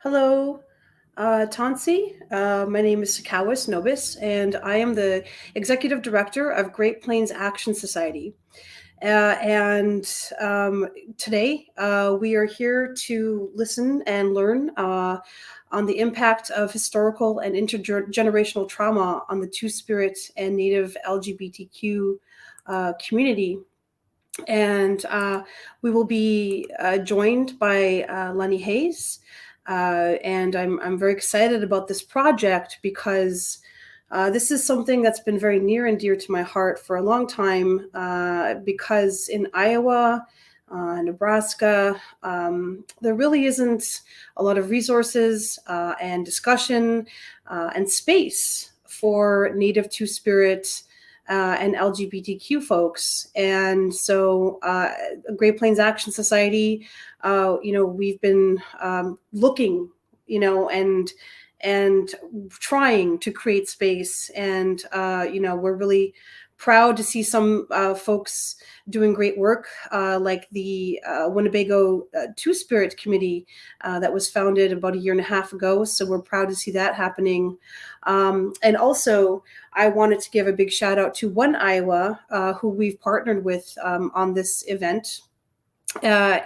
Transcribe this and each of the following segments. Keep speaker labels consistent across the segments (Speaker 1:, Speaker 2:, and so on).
Speaker 1: Hello, Tansi. My name is Sikowis, Nobiss, and I am the Executive Director of Great Plains Action Society. And today we are here to listen and learn on the impact of historical and intergenerational trauma on the Two-Spirit and Native LGBTQ community. And we will be joined by Lenny Hayes. And I'm very excited about this project because this is something that's been very near and dear to my heart for a long time because in Iowa, Nebraska, there really isn't a lot of resources and discussion and space for Native Two-Spirit and LGBTQ folks. And so Great Plains Action Society, we've been looking, and trying to create space. And, we're really proud to see some folks doing great work, like the Winnebago Two-Spirit Committee that was founded about a year and a half ago. So we're proud to see that happening. And also, I wanted to give a big shout out to One Iowa, who we've partnered with on this event. They're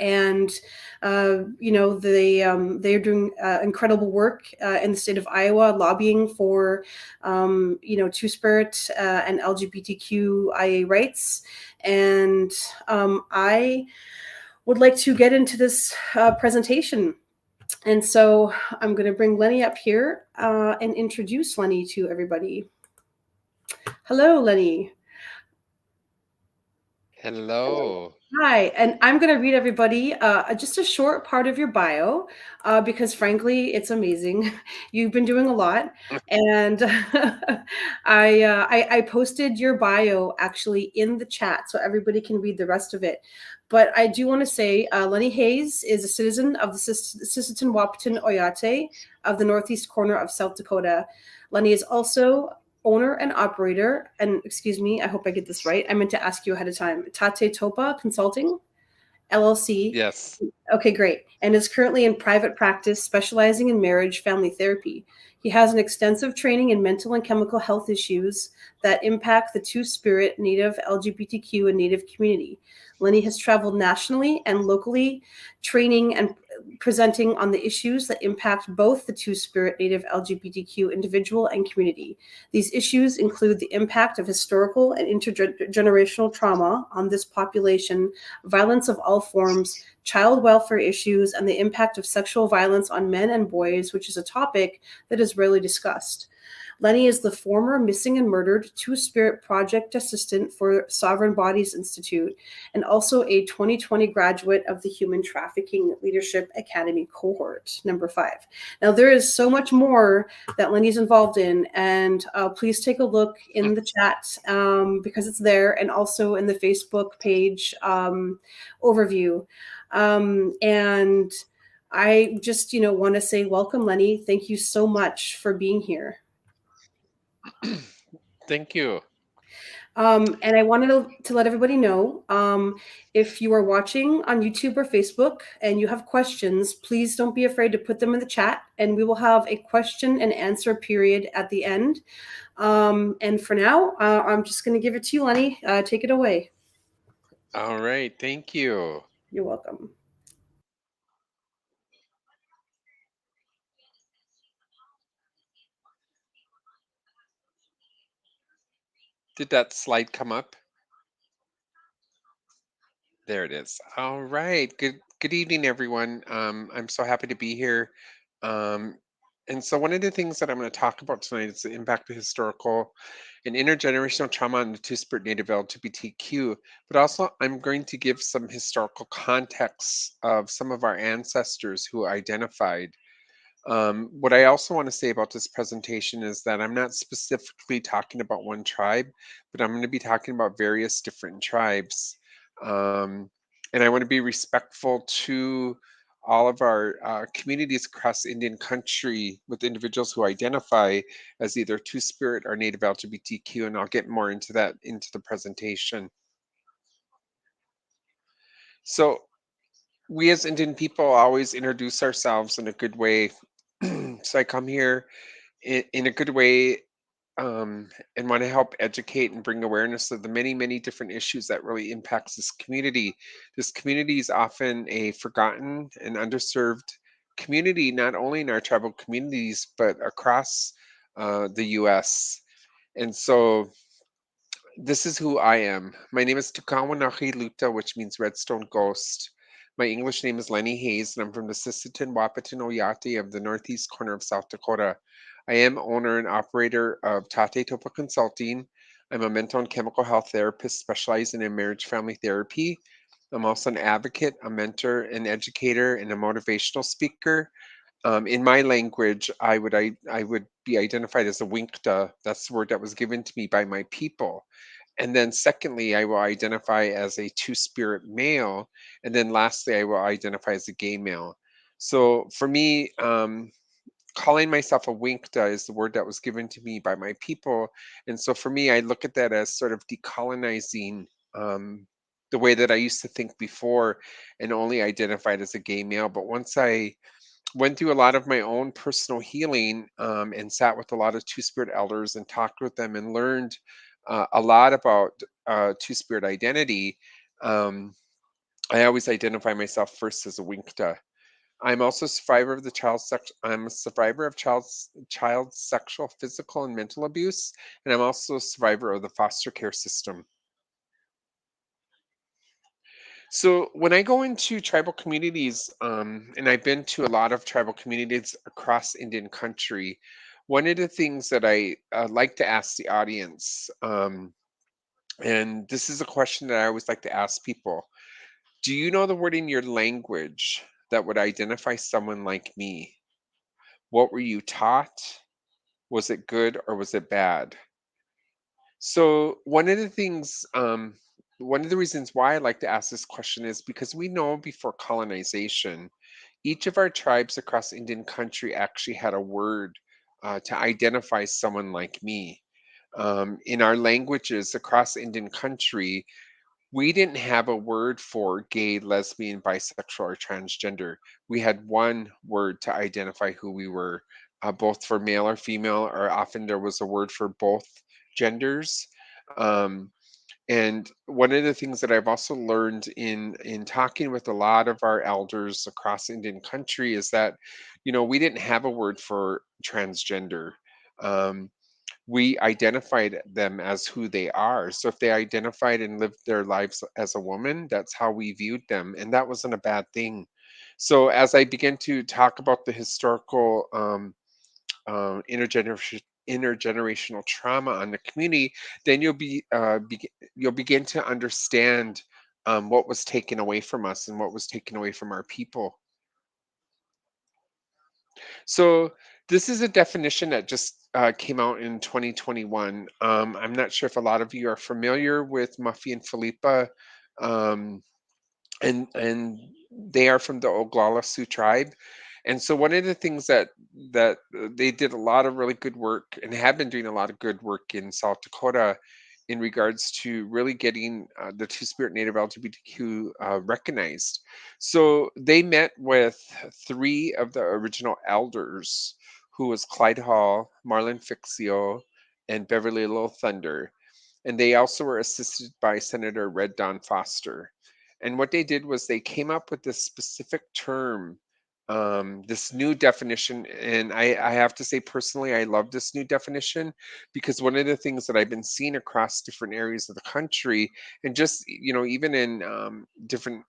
Speaker 1: doing incredible work in the state of Iowa, lobbying for Two-Spirit and LGBTQIA rights. And I would like to get into this presentation. And so I'm going to bring Lenny up here and introduce Lenny to everybody. Hello, Lenny.
Speaker 2: Hello.
Speaker 1: Hi, and I'm going to read everybody just a short part of your bio because, frankly, it's amazing. You've been doing a lot, and I posted your bio actually in the chat so everybody can read the rest of it. But I do want to say Lenny Hayes is a citizen of the Sisseton Wahpeton Oyate of the northeast corner of South Dakota. Lenny is also owner and operator, and excuse me, I hope I get this right. I meant to ask you ahead of time. Tate Topa Consulting, LLC.
Speaker 2: Yes.
Speaker 1: Okay, great. And is currently in private practice, specializing in marriage family therapy. He has an extensive training in mental and chemical health issues that impact the Two-Spirit, Native, LGBTQ, and Native community. Lenny has traveled nationally and locally, training and presenting on the issues that impact both the Two-Spirit, Native, LGBTQ individual and community. These issues include the impact of historical and intergenerational trauma on this population, violence of all forms, child welfare issues, and the impact of sexual violence on men and boys, which is a topic that is rarely discussed. Lenny is the former Missing and Murdered Two-Spirit Project Assistant for Sovereign Bodies Institute and also a 2020 graduate of the Human Trafficking Leadership Academy cohort, number 5. Now, there is so much more that Lenny's involved in, and please take a look in the chat because it's there, and also in the Facebook page overview. And I just, want to say welcome, Lenny. Thank you so much for being here.
Speaker 2: Thank you.
Speaker 1: And I wanted to let everybody know, if you are watching on YouTube or Facebook and you have questions, please don't be afraid to put them in the chat, and we will have a question and answer period at the end. And for now, I'm just going to give it to you, Lenny. Take it away.
Speaker 2: All right. Thank you.
Speaker 1: You're welcome.
Speaker 2: Did that slide come up? There it is. All right. Good evening, everyone. I'm so happy to be here. And so one of the things that I'm going to talk about tonight is the impact of historical and intergenerational trauma on the Two-Spirit Native LGBTQ, but also I'm going to give some historical context of some of our ancestors who identified. What I also want to say about this presentation is that I'm not specifically talking about one tribe, but I'm going to be talking about various different tribes. And I want to be respectful to all of our communities across Indian country with individuals who identify as either Two-Spirit or Native LGBTQ, and I'll get more into that into the presentation. So we as Indian people always introduce ourselves in a good way. So I come here in a good way, and want to help educate and bring awareness of the many, many different issues that really impacts this community. This community is often a forgotten and underserved community, not only in our tribal communities, but across the U.S. And so this is who I am. My name is Tukawanahi Luta, which means Redstone Ghost. My English name is Lenny Hayes, and I'm from the Sisseton Wahpeton Oyate of the northeast corner of South Dakota. I am owner and operator of Tate Topa Consulting. I'm a mental and chemical health therapist specializing in marriage family therapy. I'm also an advocate, a mentor, an educator, and a motivational speaker. In my language, I would be identified as a winkta. That's the word that was given to me by my people. And then secondly, I will identify as a two-spirit male. And then lastly, I will identify as a gay male. So for me, calling myself a winkta is the word that was given to me by my people. And so for me, I look at that as sort of decolonizing the way that I used to think before and only identified as a gay male. But once I went through a lot of my own personal healing, and sat with a lot of Two Spirit elders and talked with them and learned a lot about Two Spirit identity. Um, I always identify myself first as a Winkta. I'm also a survivor of the I'm a survivor of child sexual, physical, and mental abuse, and I'm also a survivor of the foster care system. So when I go into tribal communities, and I've been to a lot of tribal communities across Indian country, one of the things that I like to ask the audience, and this is a question that I always like to ask people: do you know the word in your language that would identify someone like me? What were you taught? Was it good or was it bad? So one of the reasons why I like to ask this question is because we know before colonization, each of our tribes across Indian country actually had a word to identify someone like me. In our languages across Indian country, we didn't have a word for gay, lesbian, bisexual, or transgender. We had one word to identify who we were, both for male or female, or often there was a word for both genders. Um, and one of the things that I've also learned in talking with a lot of our elders across Indian country is that, we didn't have a word for transgender. Um, we identified them as who they are. So if they identified and lived their lives as a woman, that's how we viewed them, and that wasn't a bad thing. So as I begin to talk about the historical intergenerational trauma on the community, then you'll begin to understand what was taken away from us and what was taken away from our people. So this is a definition that just came out in 2021. I'm not sure if a lot of you are familiar with Muffy and Philippa, um, and they are from the Oglala Sioux tribe. And so one of the things that they did a lot of really good work and have been doing a lot of good work in South Dakota in regards to really getting the Two Spirit Native LGBTQ recognized. So they met with three of the original elders, who was Clyde Hall, Marlon Fixio, and Beverly Little Thunder. And they also were assisted by Senator Red Don Foster. And what they did was they came up with this specific term, this new definition. And I have to say, personally, I love this new definition because one of the things that I've been seeing across different areas of the country, and just, even in different,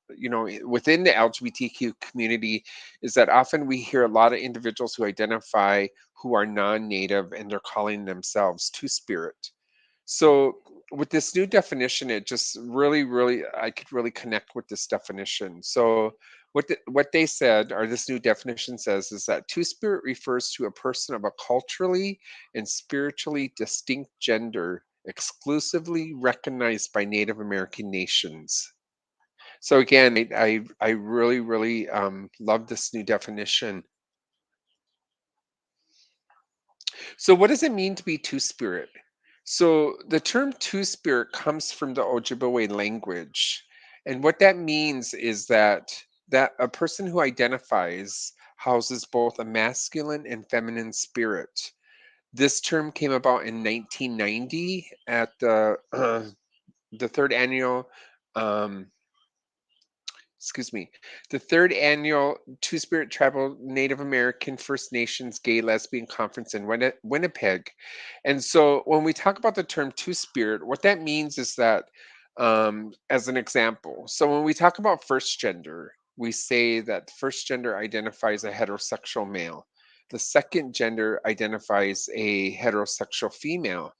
Speaker 2: within the LGBTQ community, is that often we hear a lot of individuals who identify who are non native and they're calling themselves Two Spirit. So with this new definition, it just really, really, I could really connect with this definition. So what they said, or this new definition says, is that Two Spirit refers to a person of a culturally and spiritually distinct gender exclusively recognized by Native American nations. So again, I really, really love this new definition. So, what does it mean to be Two Spirit? So, the term Two Spirit comes from the Ojibwe language. And what that means is that that a person who identifies houses both a masculine and feminine spirit. This term came about in 1990 at the third annual um, excuse me, the third annual Two Spirit Tribal Native American First Nations Gay Lesbian Conference in Winnipeg. And so when we talk about the term Two Spirit, what that means is that, as an example, so when we talk about first gender, we say that first gender identifies a heterosexual male. The second gender identifies a heterosexual female.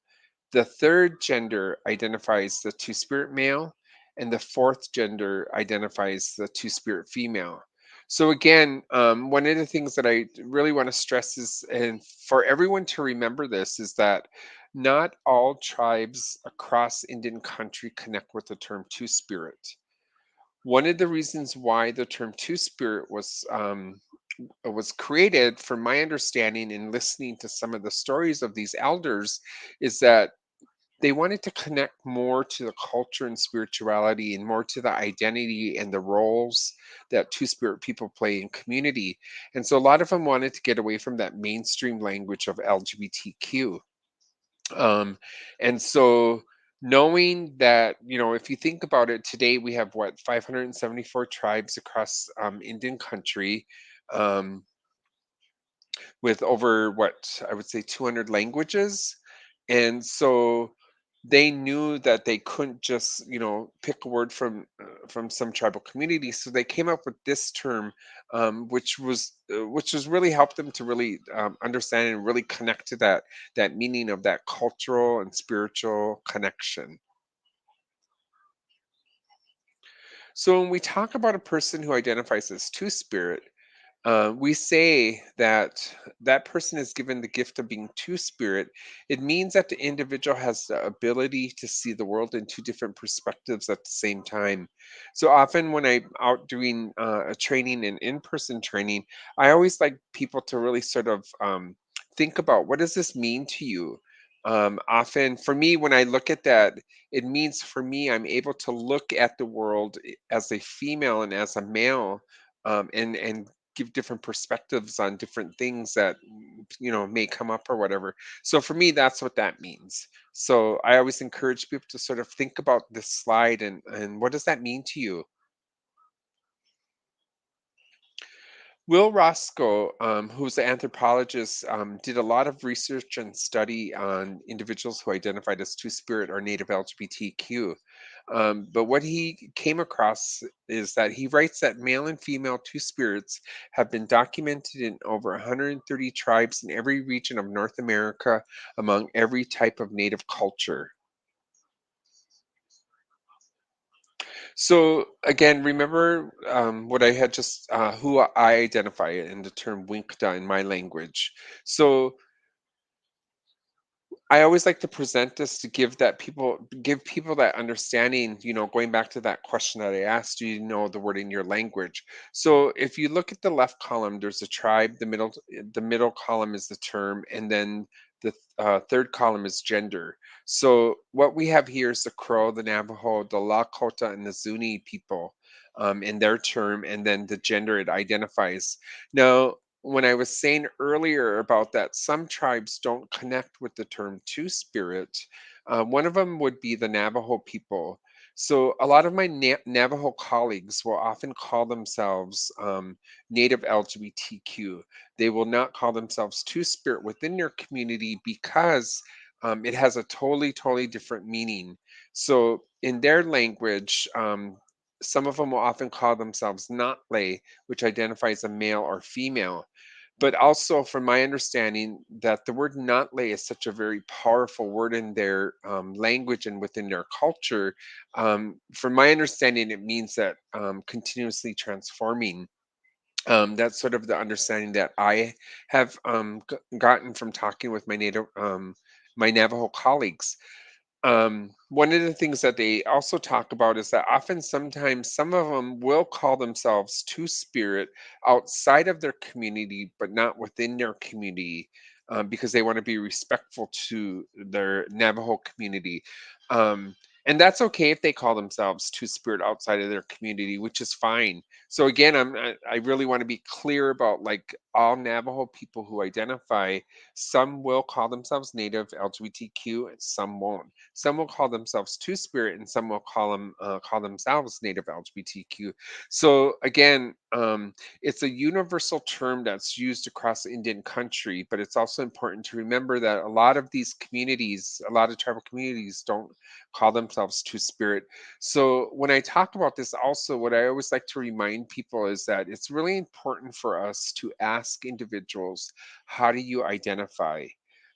Speaker 2: The third gender identifies the two spirit male, and the fourth gender identifies the two spirit female. So, again, one of the things that I really want to stress is, and for everyone to remember this, is that not all tribes across Indian country connect with the term two spirit. One of the reasons why the term two spirit was created, from my understanding and listening to some of the stories of these elders, is that they wanted to connect more to the culture and spirituality and more to the identity and the roles that two spirit people play in community. And so a lot of them wanted to get away from that mainstream language of LGBTQ. Um, and so knowing that, if you think about it, today we have what, 574 tribes across Indian country. Um, with over what I would say 200 languages. And so they knew that they couldn't just, pick a word from some tribal community. So they came up with this term, which was really helped them to really understand and really connect to that meaning of that cultural and spiritual connection. So when we talk about a person who identifies as two spirit, we say that that person is given the gift of being two spirit. It means that the individual has the ability to see the world in two different perspectives at the same time. So often, when I'm out doing a training and in-person training, I always like people to really sort of think about, what does this mean to you. Often, for me, when I look at that, it means, for me, I'm able to look at the world as a female and as a male, and give different perspectives on different things that may come up or whatever. So for me, that's what that means. So I always encourage people to sort of think about this slide, and what does that mean to you. Will Roscoe, who's an anthropologist, did a lot of research and study on individuals who identified as Two Spirit or Native LGBTQ. But what he came across is that he writes that male and female Two Spirits have been documented in over 130 tribes in every region of North America, among every type of Native culture. So again, remember what I had just who I identify in the term winkta in my language. So I always like to present this to give people that understanding, going back to that question that I asked, do you know the word in your language? So if you look at the left column, there's a tribe, the middle column is the term, and then the third column is gender. So what we have here is the Crow, the Navajo, the Lakota, and the Zuni people, in their term, and then the gender it identifies. Now, when I was saying earlier about that some tribes don't connect with the term two spirit, one of them would be the Navajo people. So a lot of my Navajo colleagues will often call themselves Native LGBTQ. They will not call themselves two spirit within their community because it has a totally, totally different meaning. So in their language, some of them will often call themselves Natle, which identifies a male or female. But also, from my understanding, that the word "natle" is such a very powerful word in their language and within their culture. From my understanding, it means that continuously transforming. That's sort of the understanding that I have gotten from talking with my Navajo colleagues. One of the things that they also talk about is that often sometimes some of them will call themselves two spirit outside of their community, but not within their community, because they want to be respectful to their Navajo community. Um, And that's okay if they call themselves Two Spirit outside of their community, which is fine. So again, I really want to be clear about like all Navajo people who identify. Some will call themselves Native LGBTQ, and some won't. Some will call themselves Two Spirit, and some will call themselves Native LGBTQ. So again, it's a universal term that's used across the Indian country, but it's also important to remember that a lot of these communities, a lot of tribal communities, don't call themselves Two Spirit. So when I talk about this, also, what I always like to remind people is that it's really important for us to ask individuals, how do you identify?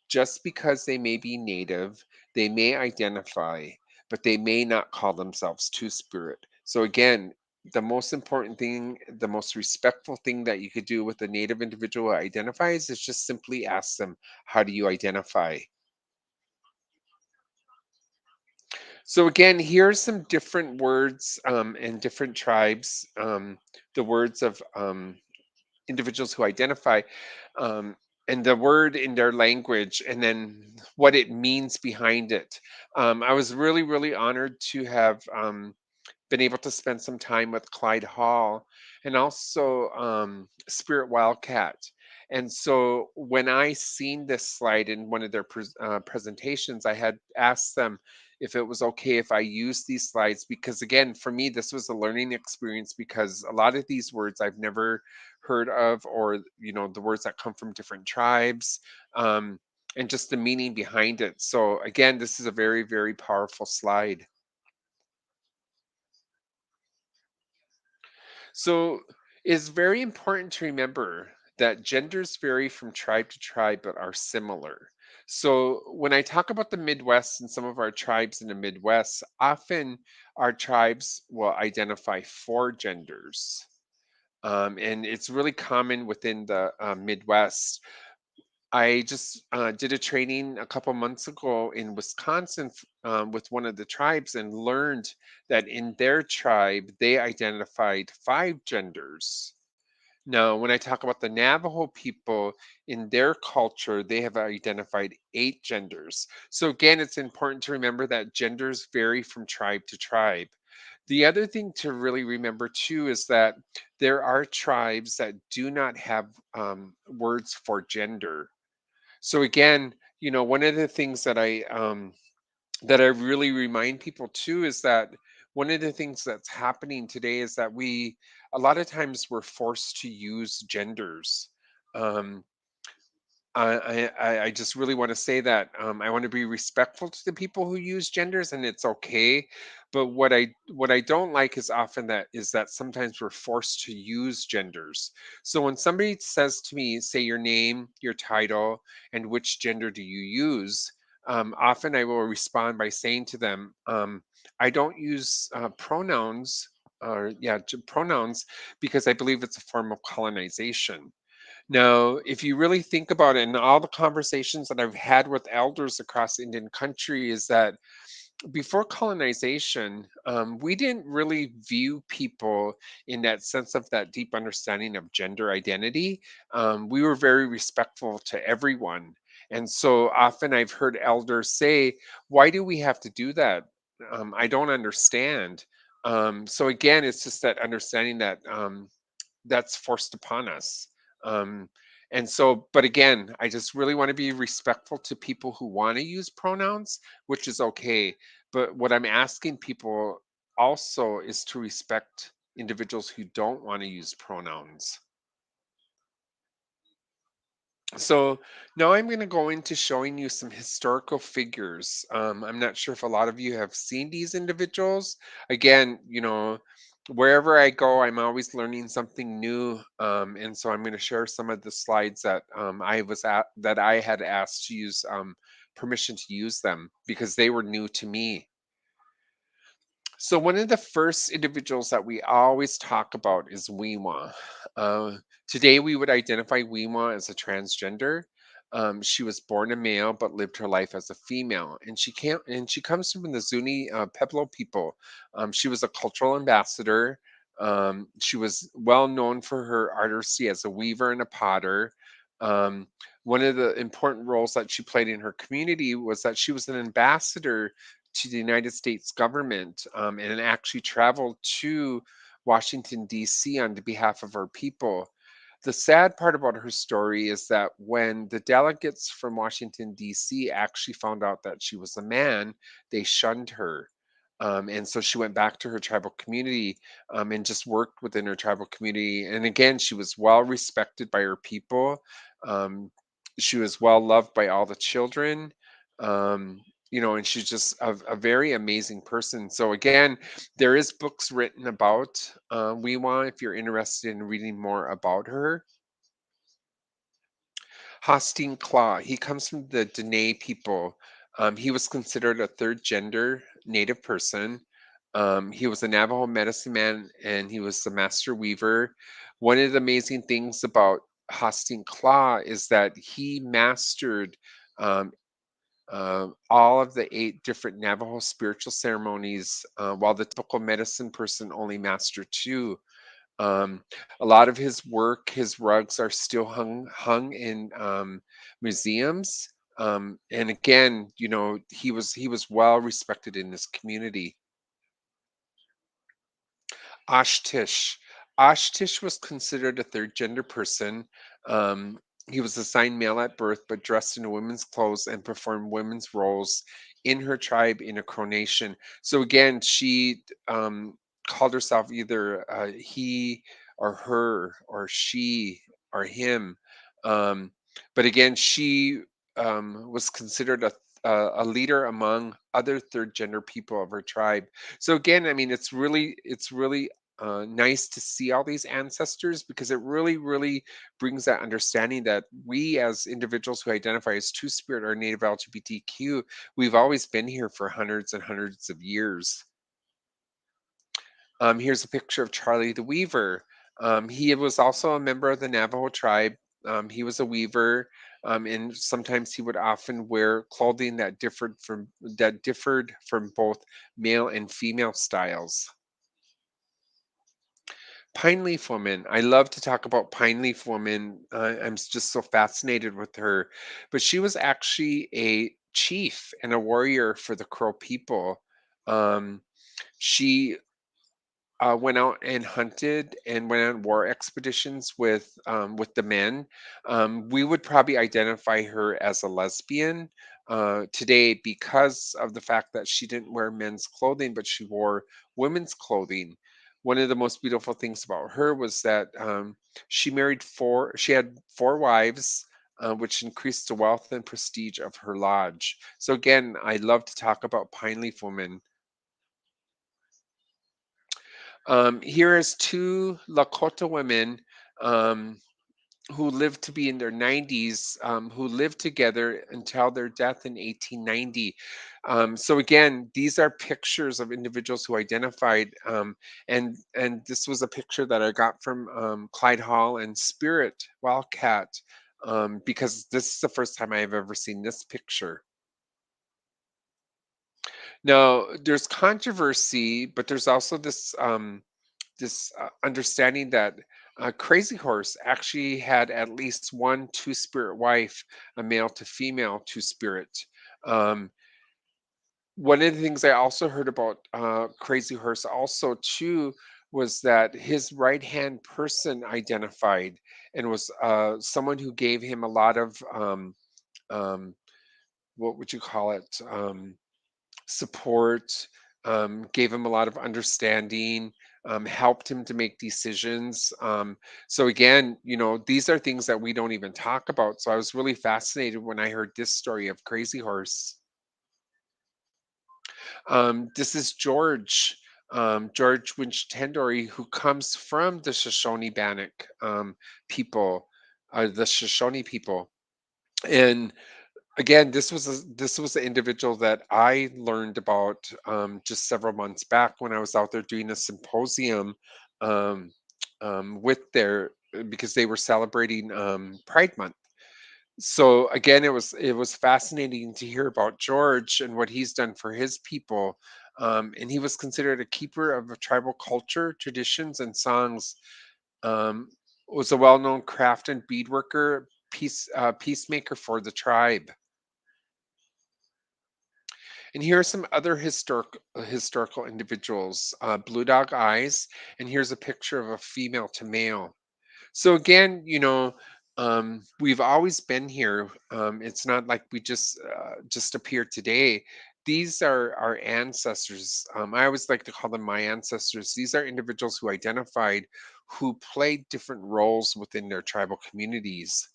Speaker 2: Just because they may be Native, they may identify, but they may not call themselves Two Spirit. So again, the most important thing, the most respectful thing that you could do with a Native individual who identifies is just simply ask them, how do you identify? So again, here's some different words and different tribes, the words of individuals who identify, um, and the word in their language, and then what it means behind it. I was really, really honored to have been able to spend some time with Clyde Hall and also Spirit Wildcat. And so when I seen this slide in one of their presentations, I had asked them if it was okay if I use these slides, because again, for me, this was a learning experience, because a lot of these words I've never heard of, or, the words that come from different tribes, and just the meaning behind it. So again, this is a very, very powerful slide. So it's very important to remember that genders vary from tribe to tribe but are similar. So when I talk about the Midwest and some of our tribes in the Midwest, often our tribes will identify four genders. And it's really common within the Midwest. I just did a training a couple months ago in Wisconsin with one of the tribes, and learned that in their tribe, they identified five genders. Now, when I talk about the Navajo people, in their culture, they have identified eight genders. So, again, it's important to remember that genders vary from tribe to tribe. The other thing to really remember too is that there are tribes that do not have words for gender. So again, one of the things that I really remind people too is that one of the things that's happening today is that a lot of times we're forced to use genders. Um, I just really want to say that I want to be respectful to the people who use genders, and it's okay. But what I don't like is that sometimes we're forced to use genders. So when somebody says to me, say your name, your title, and which gender do you use, often I will respond by saying to them, I don't use pronouns, or yeah, pronouns, because I believe it's a form of colonization. Now, if you really think about it, and all the conversations that I've had with elders across Indian country, is that before colonization, we didn't really view people in that sense of that deep understanding of gender identity. We were very respectful to everyone. And so often I've heard elders say, why do we have to do that? I don't understand. So again, it's just that understanding that that's forced upon us. Um, and so, but again, I just really want to be respectful to people who want to use pronouns, which is okay. But what I'm asking people also is to respect individuals who don't want to use pronouns. So now I'm going to go into showing you some historical figures. I'm not sure if a lot of you have seen these individuals. Again, wherever I go, I'm always learning something new. And so I'm going to share some of the slides that that I had asked to use permission to use them, because they were new to me. So one of the first individuals that we always talk about is Weema. Uh, Today we would identify Weema as a transgender. She was born a male but lived her life as a female, and she comes from the Zuni Pueblo people. She was a cultural ambassador. She was well known for her artistry as a weaver and a potter. Um, One of the important roles that she played in her community was that she was an ambassador to the United States government, and actually traveled to Washington, D.C. on the behalf of our people. The sad part about her story is that when the delegates from Washington, D.C. actually found out that she was a man, they shunned her. And so she went back to her tribal community, and just worked within her tribal community. And again, she was well respected by her people. Um, she was well loved by all the children. Um, and she's just a very amazing person. So again, there is books written about Weema if you're interested in reading more about her. Hosteen Claw, he comes from the Dene people. He was considered a third gender Native person. He was a Navajo medicine man and he was the master weaver. One of the amazing things about Hosteen Claw is that he mastered um, all of the 8 different Navajo spiritual ceremonies, while the typical medicine person only mastered 2. Um, a lot of his work, his rugs are still hung in museums. And again, he was well respected in his community. Ashtish. Ashtish was considered a third gender person. Um, he was assigned male at birth, but dressed in women's clothes and performed women's roles in her tribe in a coronation. So again, she called herself either he or her or she or him. Um, but again, she was considered a leader among other third gender people of her tribe. So again, I mean, it's really nice to see all these ancestors because it really, really brings that understanding that we as individuals who identify as Two Spirit or Native LGBTQ, we've always been here for hundreds and hundreds of years. Here's a picture of Charlie the Weaver. He was also a member of the Navajo tribe. He was a weaver, and sometimes he would often wear clothing that differed from both male and female styles. Pine Leaf Woman. I love to talk about Pine Leaf Woman. Just so fascinated with her. But she was actually a chief and a warrior for the Crow people. She went out and hunted and went on war expeditions with the men. We would probably identify her as a lesbian today because of the fact that she didn't wear men's clothing, but she wore women's clothing. One of the most beautiful things about her was that she had 4 wives. Which increased the wealth and prestige of her lodge. So again, I love to talk about Pine Leaf Woman. Here is 2 Lakota women um, who lived to be in their 90s, who lived together until their death in 1890. So again, these are pictures of individuals who identified, and this was a picture that I got from Clyde Hall and Spirit Wildcat, because this is the first time I have ever seen this picture. Now, there's controversy, but there's also this understanding that Crazy Horse actually had at least one Two Spirit wife, a male to female Two Spirit. Um, One of the things I also heard about Crazy Horse also too was that his right hand person identified and was someone who gave him a lot of um, what would you call it? Support, gave him a lot of understanding, helped him to make decisions. So again, these are things that we don't even talk about. So I was really fascinated when I heard this story of Crazy Horse. This is George Winch Tendory, who comes from the Shoshone Bannock people, the Shoshone people. And again, this was an individual that I learned about just several months back when I was out there doing a symposium um, with their because they were celebrating Pride Month. So again, it was fascinating to hear about George and what he's done for his people. And he was considered a keeper of a tribal culture, traditions, and songs. Was a well-known craft and peacemaker for the tribe. And here are some other historical individuals, blue dog eyes, and here's a picture of a female to male. So again, we've always been here. It's not like we just appeared today. These are our ancestors. I always like to call them my ancestors. These are individuals who identified, who played different roles within their tribal communities.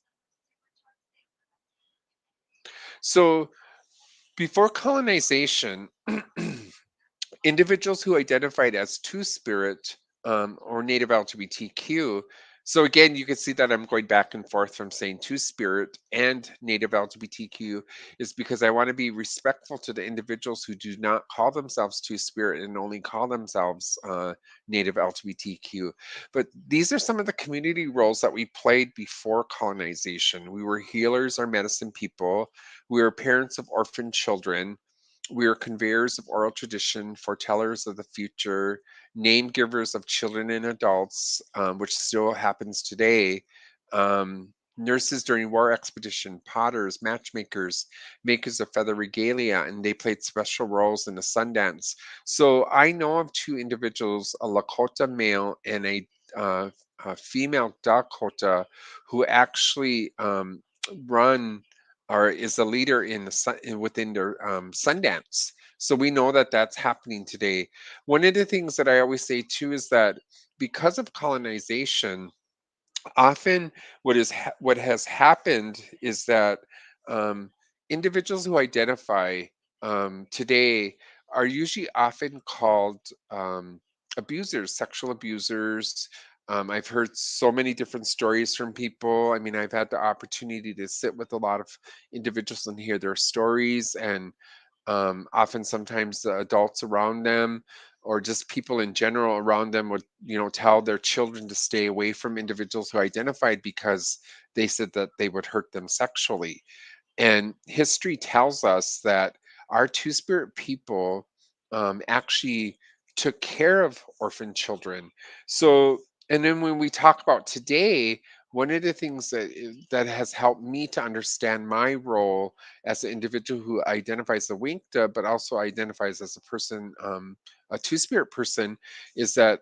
Speaker 2: So before colonization, individuals who identified as Two Spirit or Native LGBTQ. So again, you can see that I'm going back and forth from saying Two Spirit and Native LGBTQ is because I want to be respectful to the individuals who do not call themselves Two Spirit and only call themselves Native LGBTQ. But these are some of the community roles that we played before colonization. We were healers or medicine people. We were parents of orphan children. We are conveyors of oral tradition, foretellers of the future, name givers of children and adults, which still happens today. Nurses during war expedition, potters, matchmakers, makers of feather regalia, and they played special roles in the Sundance. So I know of two individuals, a Lakota male and uh, a female Dakota, who actually run or is a leader in the within their Sundance. So we know that that's happening today. One of the things that I always say too is that because of colonization, often what has happened is that um, individuals who identify today are usually often called abusers, sexual abusers. I've heard so many different stories from people. I mean, I've had the opportunity to sit with a lot of individuals and hear their stories, and often sometimes the adults around them or just people in general around them would tell their children to stay away from individuals who identified because they said that they would hurt them sexually. And history tells us that our Two Spirit people actually took care of orphan children. So, and then when we talk about today, one of the things that has helped me to understand my role as an individual who identifies as a Winkta, but also identifies as a person, a Two Spirit person, is that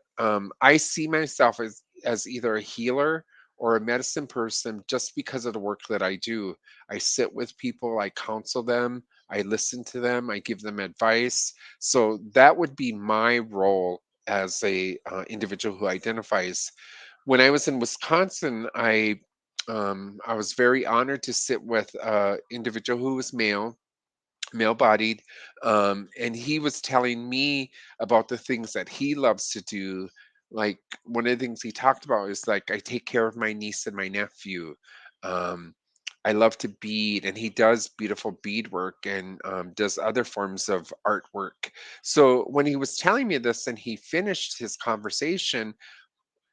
Speaker 2: I see myself as either a healer or a medicine person just because of the work that I do. I sit with people, I counsel them, I listen to them, I give them advice. So that would be my role as a individual who identifies. When I was in Wisconsin, I was very honored to sit with an individual who was male bodied, and he was telling me about the things that he loves to do. Like, one of the things he talked about is like, I take care of my niece and my nephew. um, I love to bead, and he does beautiful beadwork and does other forms of artwork. So when he was telling me this and he finished his conversation,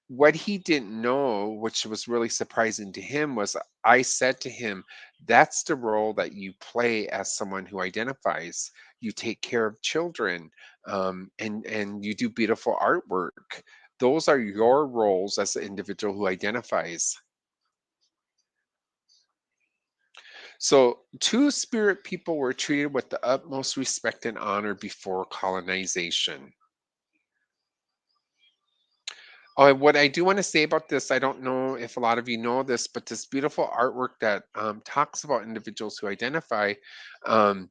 Speaker 2: what he didn't know, which was really surprising to him, was I said to him, that's the role that you play as someone who identifies. You take care of children, and you do beautiful artwork. Those are your roles as an individual who identifies. So, Two Spirit people were treated with the utmost respect and honor before colonization. Oh, and what I do want to say about this, I don't know if a lot of you know this, but this beautiful artwork that talks about individuals who identify um,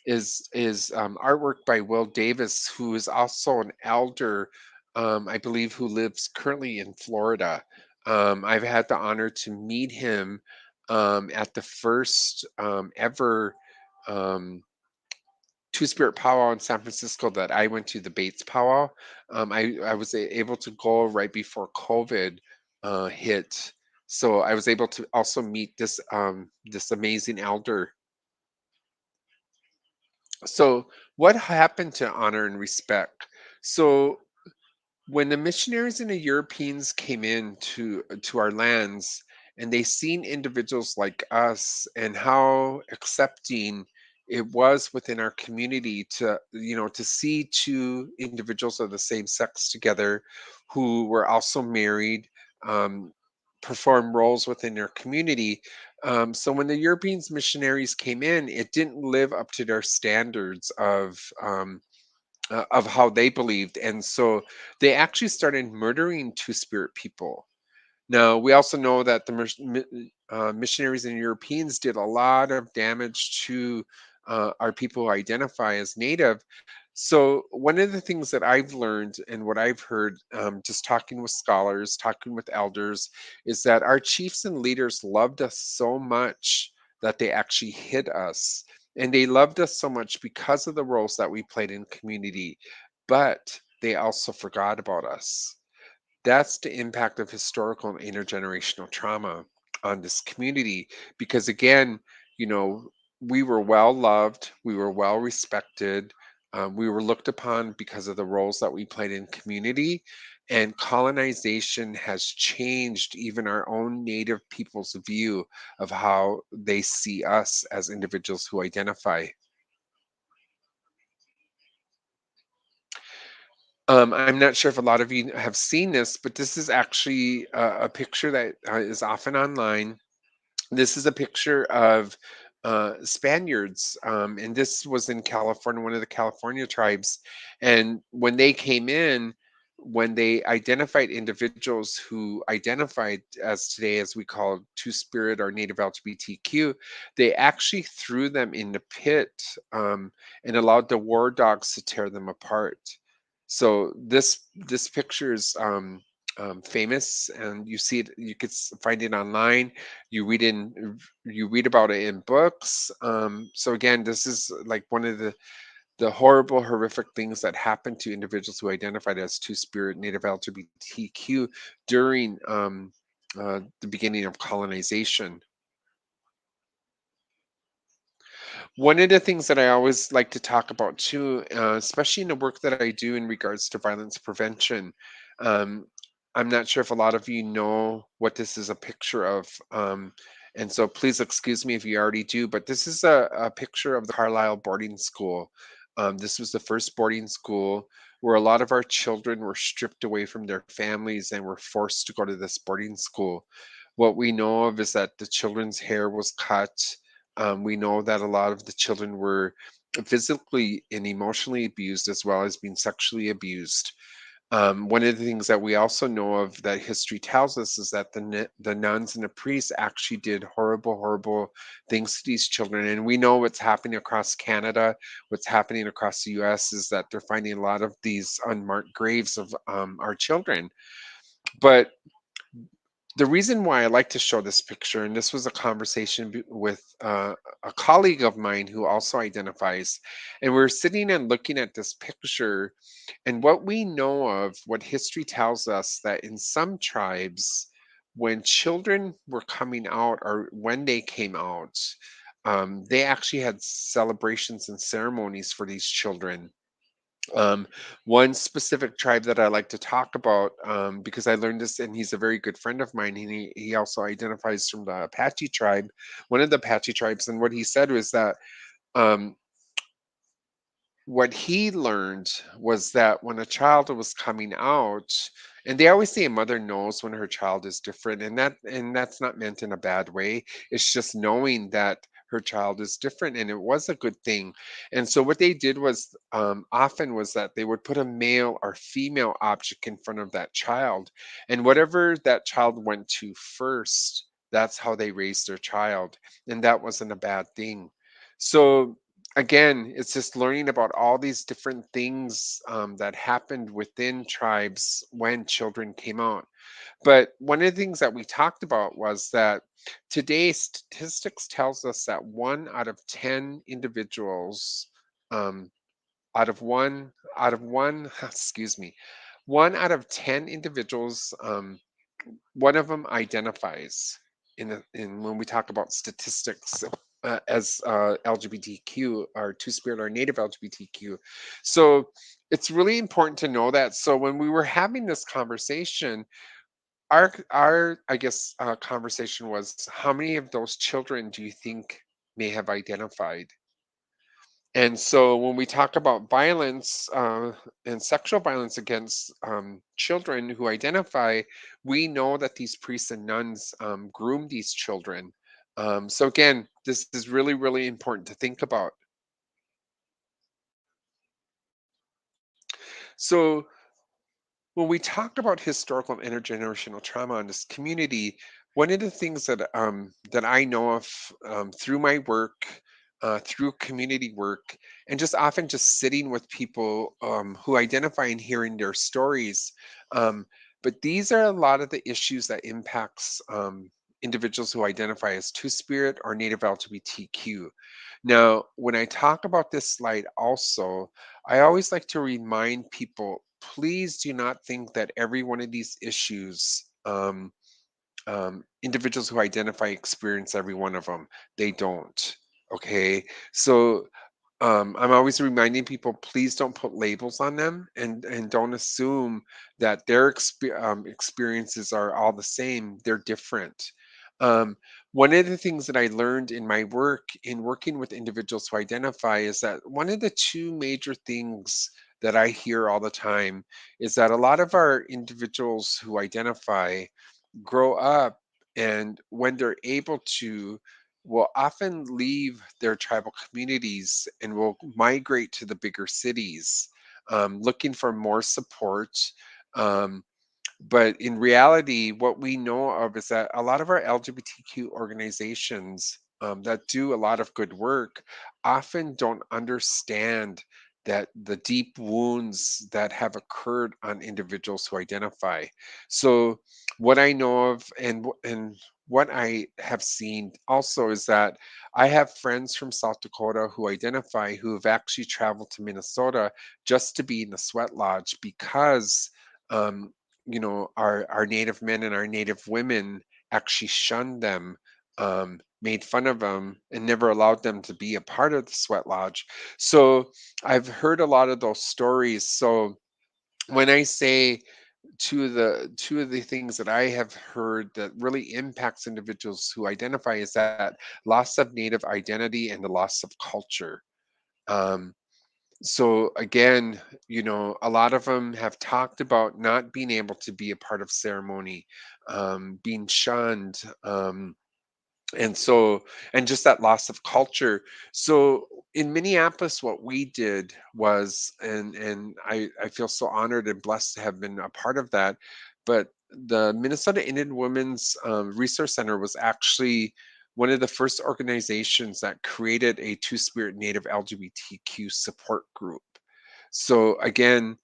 Speaker 2: is artwork by Will Davis, who is also an elder, I believe, who lives currently in Florida. I've had the honor to meet him at the first ever. Um, Two Spirit powwow in San Francisco that I went to, the Bates powwow. I was able to go right before COVID hit, so I was able to also meet this amazing elder. So what happened to honor and respect? So when the missionaries and the Europeans came in to our lands, and they seen individuals like us and how accepting it was within our community to to see two individuals of the same sex together who were also married, um, perform roles within their community. So when the Europeans missionaries came in, it didn't live up to their standards of how they believed, and so they actually started murdering Two-Spirit people. Now, we also know that the missionaries and Europeans did a lot of damage to our people who identify as Native. So, one of the things that I've learned and what I've heard, just talking with scholars, talking with elders, is that our chiefs and leaders loved us so much that they actually hid us. And they loved us so much because of the roles that we played in community, but they also forgot about us. That's the impact of historical and intergenerational trauma on this community. Because again, you know, we were well loved, we were well respected, we were looked upon because of the roles that we played in community. And colonization has changed even our own Native people's view of how they see us as individuals who identify. I'm not sure if a lot of you have seen this, but this is actually a picture that is often online. This is a picture of Spaniards, and this was in California, one of the California tribes. And when they came in, when they identified individuals who identified as today, as we call Two Spirit or Native LGBTQ, they actually threw them in the pit, and allowed the war dogs to tear them apart. So this picture is famous, and you see it. You could find it online. You read you read about it in books. So again, this is like one of the horrible, horrific things that happened to individuals who identified as Two-Spirit Native LGBTQ during the beginning of colonization. One of the things that I always like to talk about too, especially in the work that I do in regards to violence prevention, um, I'm not sure if a lot of you know what this is a picture of. And so please excuse me if you already do, but this is a picture of the Carlisle boarding school. This was the first boarding school where a lot of our children were stripped away from their families and were forced to go to this boarding school. What we know of is that the children's hair was cut. We know that a lot of the children were physically and emotionally abused as well as being sexually abused. One of the things that we also know of that history tells us is that the nuns and the priests actually did horrible, horrible things to these children. And we know what's happening across Canada, what's happening across the US is that they're finding a lot of these unmarked graves of our children. But the reason why I like to show this picture, and this was a conversation with a colleague of mine who also identifies, and we're sitting and looking at this picture, and what we know of, what history tells us, that in some tribes, when children were coming out or when they came out, they actually had celebrations and ceremonies for these children. um, One specific tribe that I like to talk about, because I learned this, and he's a very good friend of mine, and he also identifies from the Apache tribe, one of the Apache tribes. And what he said was that um, what he learned was that when a child was coming out, and they always say a mother knows when her child is different, and that's not meant in a bad way. It's just knowing that her child is different, and it was a good thing. And so what they did was, often was that they would put a male or female object in front of that child, and whatever that child went to first, that's how they raised their child, and that wasn't a bad thing. So again, it's just learning about all these different things that happened within tribes when children came out. But one of the things that we talked about was that today statistics tells us that 1 out of 10 individuals, um, out of one excuse me, 1 out of 10 individuals, one of them identifies in when we talk about statistics as LGBTQ or Two-Spirit or Native LGBTQ. So it's really important to know that. So when we were having this conversation, our I guess conversation was, how many of those children do you think may have identified? And so when we talk about violence and sexual violence against children who identify, we know that these priests and nuns groom these children. So again, this is really, really important to think about. So when we talk about historical and intergenerational trauma in this community, one of the things that I know of through my work, through community work, and just often just sitting with people who identify and hearing their stories, um, but these are a lot of the issues that impacts individuals who identify as Two Spirit or Native LGBTQ. Now, when I talk about this slide, also, I always like to remind people, please do not think that every one of these issues, individuals who identify experience every one of them. They don't. Okay. So I'm always reminding people, please don't put labels on them, and don't assume that their experiences are all the same. They're different. Um, One of the things that I learned in my work in working with individuals who identify is that one of the two major things that I hear all the time is that a lot of our individuals who identify grow up, and when they're able to, will often leave their tribal communities and will migrate to the bigger cities, looking for more support. um, but in reality, what we know of is that a lot of our LGBTQ organizations that do a lot of good work often don't understand that the deep wounds that have occurred on individuals who identify. So, what I know of, and what I have seen also, is that I have friends from South Dakota who identify, who have actually traveled to Minnesota just to be in the sweat lodge because um, our native men and our native women actually shunned them, made fun of them, and never allowed them to be a part of the sweat lodge. So I've heard a lot of those stories. So when I say two of the things that I have heard that really impacts individuals who identify is that loss of native identity and the loss of culture. Um, so again, a lot of them have talked about not being able to be a part of ceremony, being shunned, and so, and just that loss of culture. So in Minneapolis, what we did was, and I feel so honored and blessed to have been a part of that. But the Minnesota Indian Women's Resource Center was actually one of the first organizations that created a Two Spirit Native LGBTQ support group. So again,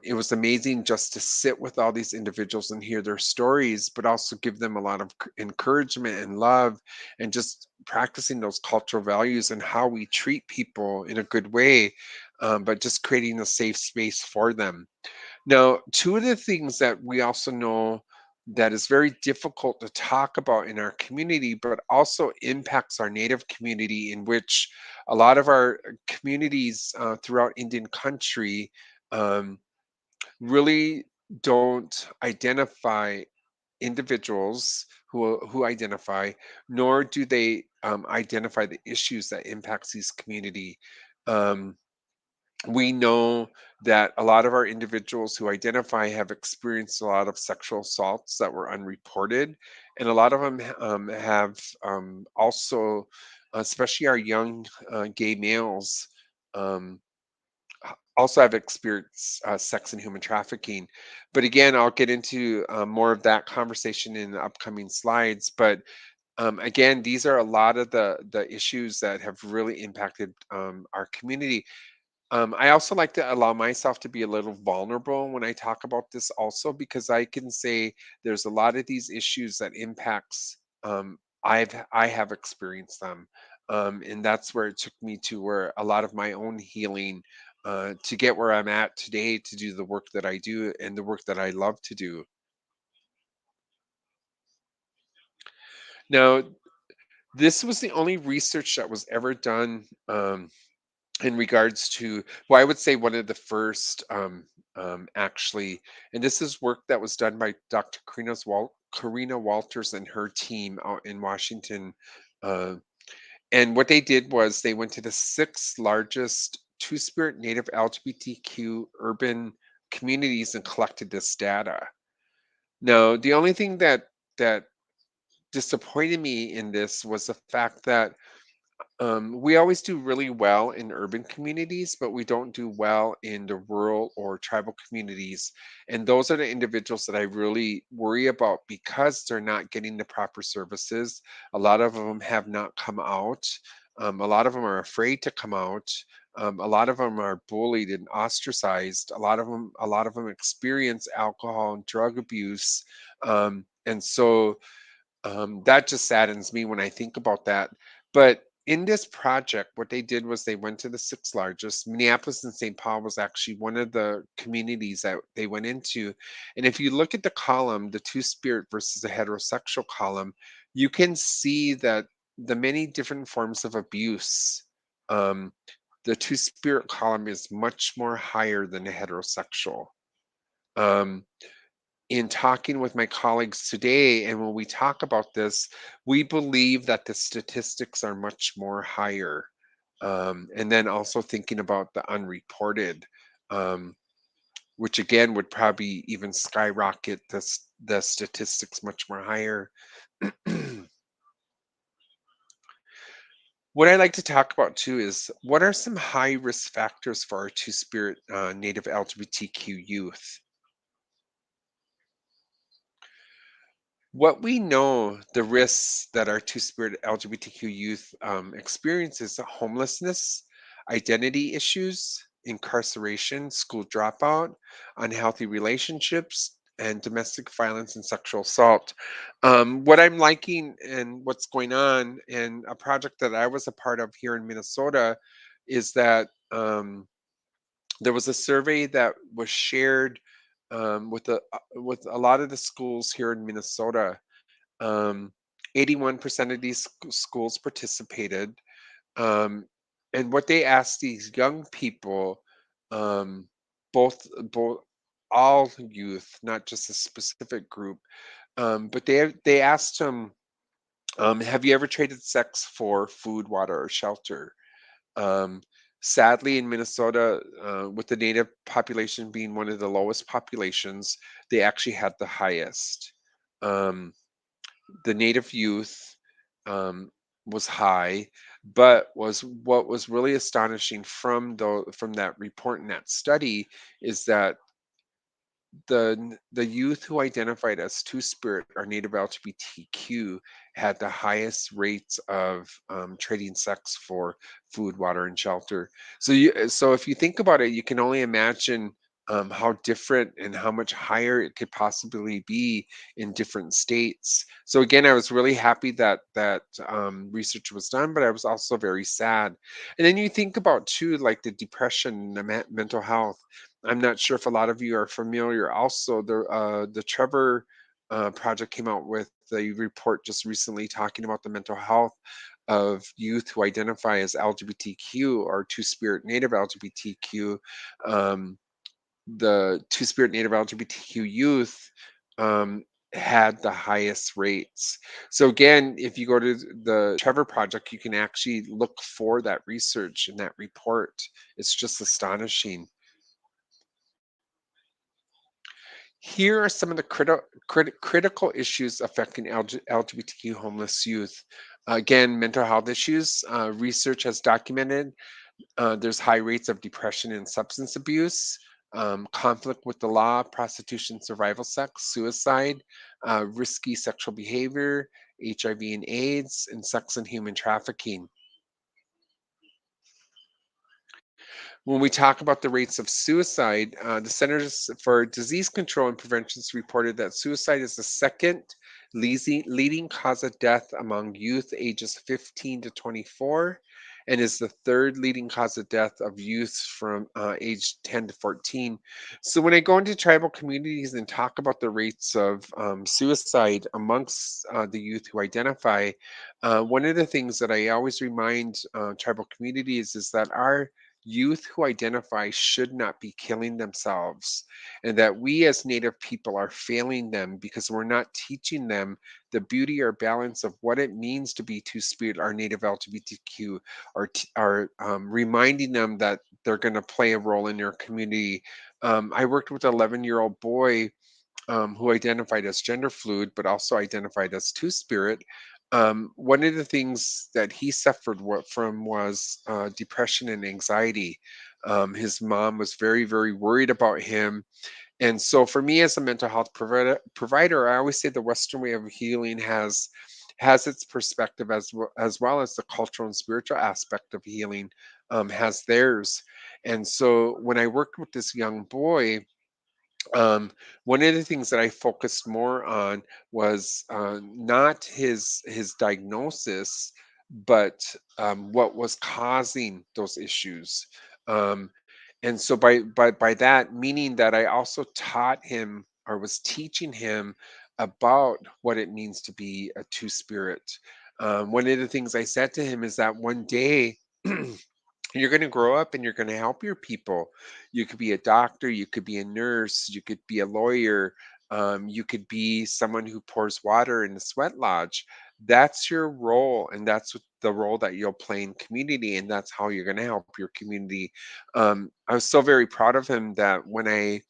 Speaker 2: it was amazing just to sit with all these individuals and hear their stories, but also give them a lot of encouragement and love, and just practicing those cultural values and how we treat people in a good way, but just creating a safe space for them. Now, two of the things that we also know that is very difficult to talk about in our community, but also impacts our Native community, in which a lot of our communities throughout Indian country. Um, really don't identify individuals who identify, nor do they identify the issues that impacts these community. Um, we know that a lot of our individuals who identify have experienced a lot of sexual assaults that were unreported, and a lot of them have also, especially our young gay males. Um, Also have experienced sex and human trafficking. But again, I'll get into more of that conversation in the upcoming slides. But again, these are a lot of the issues that have really impacted our community. I also like to allow myself to be a little vulnerable when I talk about this also, because I can say there's a lot of these issues that impacts, I have experienced them. And that's where it took me to where a lot of my own healing to get where I'm at today, to do the work that I do and the work that I love to do. Now, this was the only research that was ever done in regards to, well, I would say one of the first, actually, and this is work that was done by Dr. Karina Walters and her team out in Washington. Uh, and what they did was they went to the six largest Two Spirit Native LGBTQ urban communities and collected this data. Now, the only thing that disappointed me in this was the fact that we always do really well in urban communities, but we don't do well in the rural or tribal communities. And those are the individuals that I really worry about because they're not getting the proper services. A lot of them have not come out. A lot of them are afraid to come out. A lot of them are bullied and ostracized. A lot of them experience alcohol and drug abuse. And so that just saddens me when I think about that. But in this project, what they did was they went to the sixth largest. Minneapolis and St. Paul was actually one of the communities that they went into. And if you look at the column, the two spirit versus the heterosexual column, you can see that the many different forms of abuse. Um, the two spirit column is much more higher than the heterosexual. Um, in talking with my colleagues today, and when we talk about this, we believe that the statistics are much more higher. And then also thinking about the unreported, um, which again would probably even skyrocket the statistics much more higher. What I like to talk about too is what are some high risk factors for our Two Spirit Native LGBTQ youth? What we know, the risks that our Two-Spirit LGBTQ youth experience is homelessness, identity issues, incarceration, school dropout, unhealthy relationships, and domestic violence and sexual assault. What I'm liking and what's going on, and a project that I was a part of here in Minnesota, is that there was a survey that was shared with a lot of the schools here in Minnesota. um, 81% of these schools participated. Um, and what they asked these young people, um, both all youth, not just a specific group, but they asked them, "Have you ever traded sex for food, water, or shelter?" Um, Sadly, in Minnesota, with the native population being one of the lowest populations, they actually had the highest. Um, the native youth um, was high, but was what was really astonishing from that report and that study is that the youth who identified as Two Spirit or Native LGBTQ had the highest rates of trading sex for food, water, and shelter. So if you think about it, you can only imagine how different and how much higher it could possibly be in different states. So again, I was really happy that research was done, but I was also very sad. And then you think about too, like the depression, and the mental health. I'm not sure if a lot of you are familiar. Also, the Trevor Project came out with a report just recently talking about the mental health of youth who identify as LGBTQ or Two Spirit Native LGBTQ. Um, the Two Spirit Native LGBTQ youth um, had the highest rates. So again, if you go to the Trevor Project, you can actually look for that research in that report. It's just astonishing. Here are some of the critical issues affecting LGBTQ homeless youth. Again, mental health issues. Research has documented there's high rates of depression and substance abuse, conflict with the law, prostitution, survival sex, suicide, risky sexual behavior, HIV and AIDS, and sex and human trafficking. When we talk about the rates of suicide, the Centers for Disease Control and Prevention has reported that suicide is the second leading cause of death among youth ages 15 to 24 and is the third leading cause of death of youth from age 10 to 14. So when I go into tribal communities and talk about the rates of suicide amongst the youth who identify, one of the things that I always remind tribal communities is that our youth who identify should not be killing themselves, and that we as Native people are failing them because we're not teaching them the beauty or balance of what it means to be Two Spirit or Native LGBTQ, or reminding them that they're going to play a role in their community. I worked with an 11-year-old boy who identified as gender fluid, but also identified as two spirit. One of the things that he suffered from was depression and anxiety. His mom was very, very worried about him, and so for me as a mental health provider, I always say the Western way of healing has its perspective as well as the cultural and spiritual aspect of healing has theirs. And so when I worked with this young boy, um, one of the things that I focused more on was not his diagnosis, but what was causing those issues. Um, and so by that meaning that I also taught him or was teaching him about what it means to be a two spirit. One of the things I said to him is that one day you're going to grow up and you're going to help your people. You could be a doctor, you could be a nurse, you could be a lawyer, you could be someone who pours water in the sweat lodge. That's your role, and that's the role that you'll play in community, and that's how you're going to help your community. I was so very proud of him that when I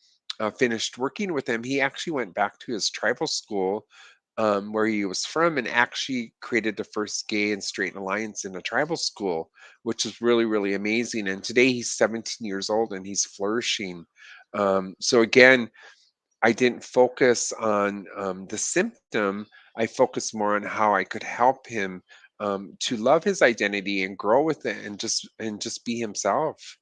Speaker 2: finished working with him, he actually went back to his tribal school where he was from and actually created the first gay and straight alliance in a tribal school, which is really, really amazing. And today he's 17 years old and he's flourishing. So again, I didn't focus on the symptom. I focused more on how I could help him to love his identity and grow with it and just be himself.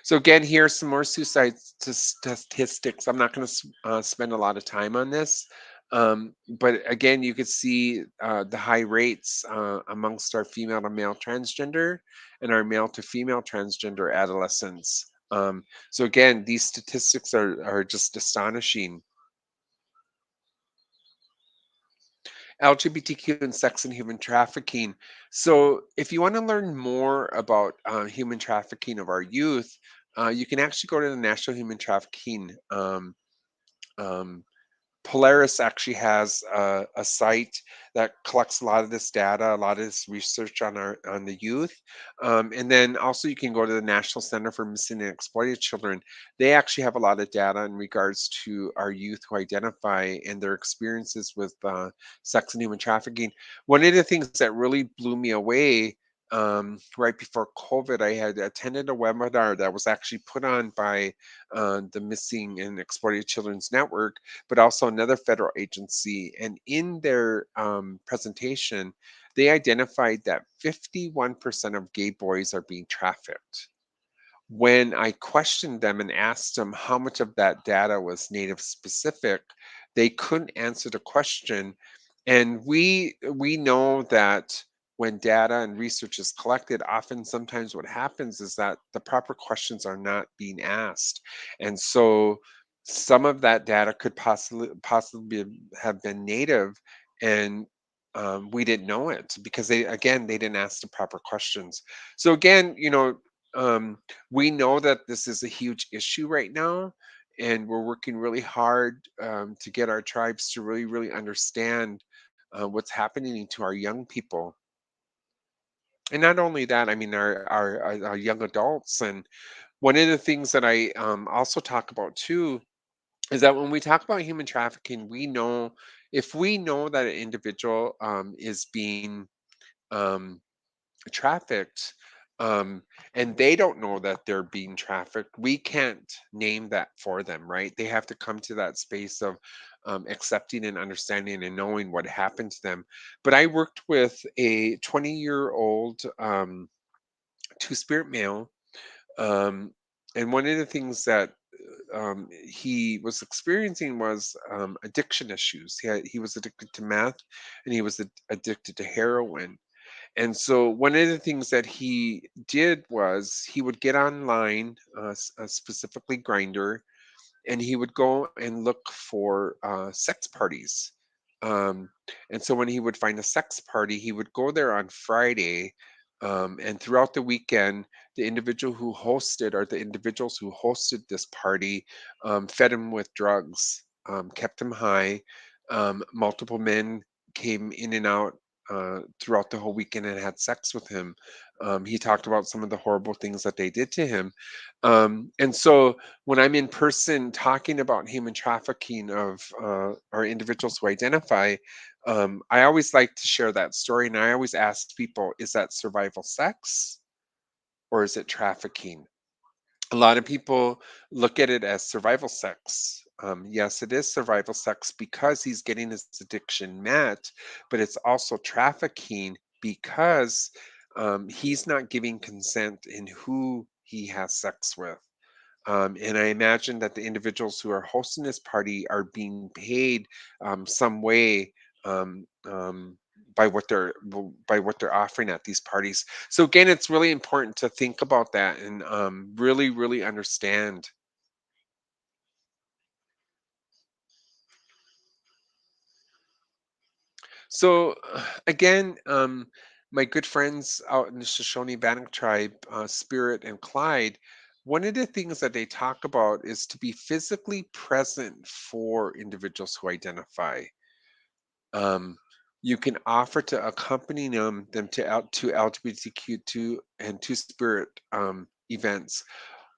Speaker 2: So again, here's some more suicide statistics. I'm not going to spend a lot of time on this, but again, you could see the high rates amongst our female to male transgender and our male to female transgender adolescents. So again, these statistics are just astonishing. LGBTQ and sex and human trafficking. So, if you want to learn more about human trafficking of our youth, you can actually go to the National Human Trafficking um, Polaris actually has a site that collects a lot of this data, a lot of this research on the youth, and then also you can go to the National Center for Missing and Exploited Children. They actually have a lot of data in regards to our youth who identify and their experiences with sex and human trafficking. One of the things that really blew me away. Right before COVID, I had attended a webinar that was actually put on by the Missing and Exploited Children's Network, but also another federal agency. And in their presentation, they identified that 51% of gay boys are being trafficked. When I questioned them and asked them how much of that data was Native specific, they couldn't answer the question. And we know that when data and research is collected, often sometimes what happens is that the proper questions are not being asked. And so some of that data could have been Native, and we didn't know it because they didn't ask the proper questions. So again, um, we know that this is a huge issue right now, and we're working really hard to get our tribes to really, really understand what's happening to our young people. And not only that, I mean, our young adults. And one of the things that I also talk about too is that when we talk about human trafficking, we know if we know that an individual is being um, trafficked, um, and they don't know that they're being trafficked, we can't name that for them, right? They have to come to that space of accepting and understanding and knowing what happened to them. But I worked with a 20-year-old two spirit male, um, and one of the things that he was experiencing was addiction issues. He was addicted to meth, and he was addicted to heroin. And so one of the things that he did was he would get online, specifically Grinder, and he would go and look for sex parties. Um, and so when he would find a sex party, he would go there on Friday. And throughout the weekend, the individual who hosted or the individuals who hosted this party fed him with drugs, kept him high. Multiple men came in and out. throughout the whole weekend and had sex with him. He talked about some of the horrible things that they did to him. And so when I'm in person talking about human trafficking of our individuals who identify, I always like to share that story. And I always ask people, is that survival sex or is it trafficking? A lot of people look at it as survival sex. Yes, it is survival sex because he's getting his addiction met, but it's also trafficking because he's not giving consent in who he has sex with. And I imagine that the individuals who are hosting this party are being paid some way um, um, by what they're offering at these parties. So again, it's really important to think about that and really understand. So again, my good friends out in the Shoshone Bannock tribe, Spirit and Clyde, one of the things that they talk about is to be physically present for individuals who identify. Um, you can offer to accompany them to LGBTQ2 and Two Spirit events.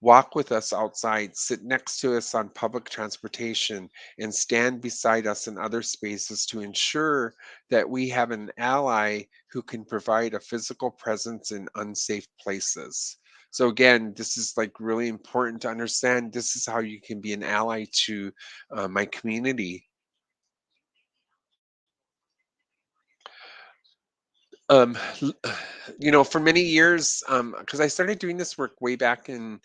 Speaker 2: Walk with us outside, sit next to us on public transportation, and stand beside us in other spaces to ensure that we have an ally who can provide a physical presence in unsafe places. So again, this is like really important to understand. This is how you can be an ally to my community. Um, l- for many years, because I started doing this work way back in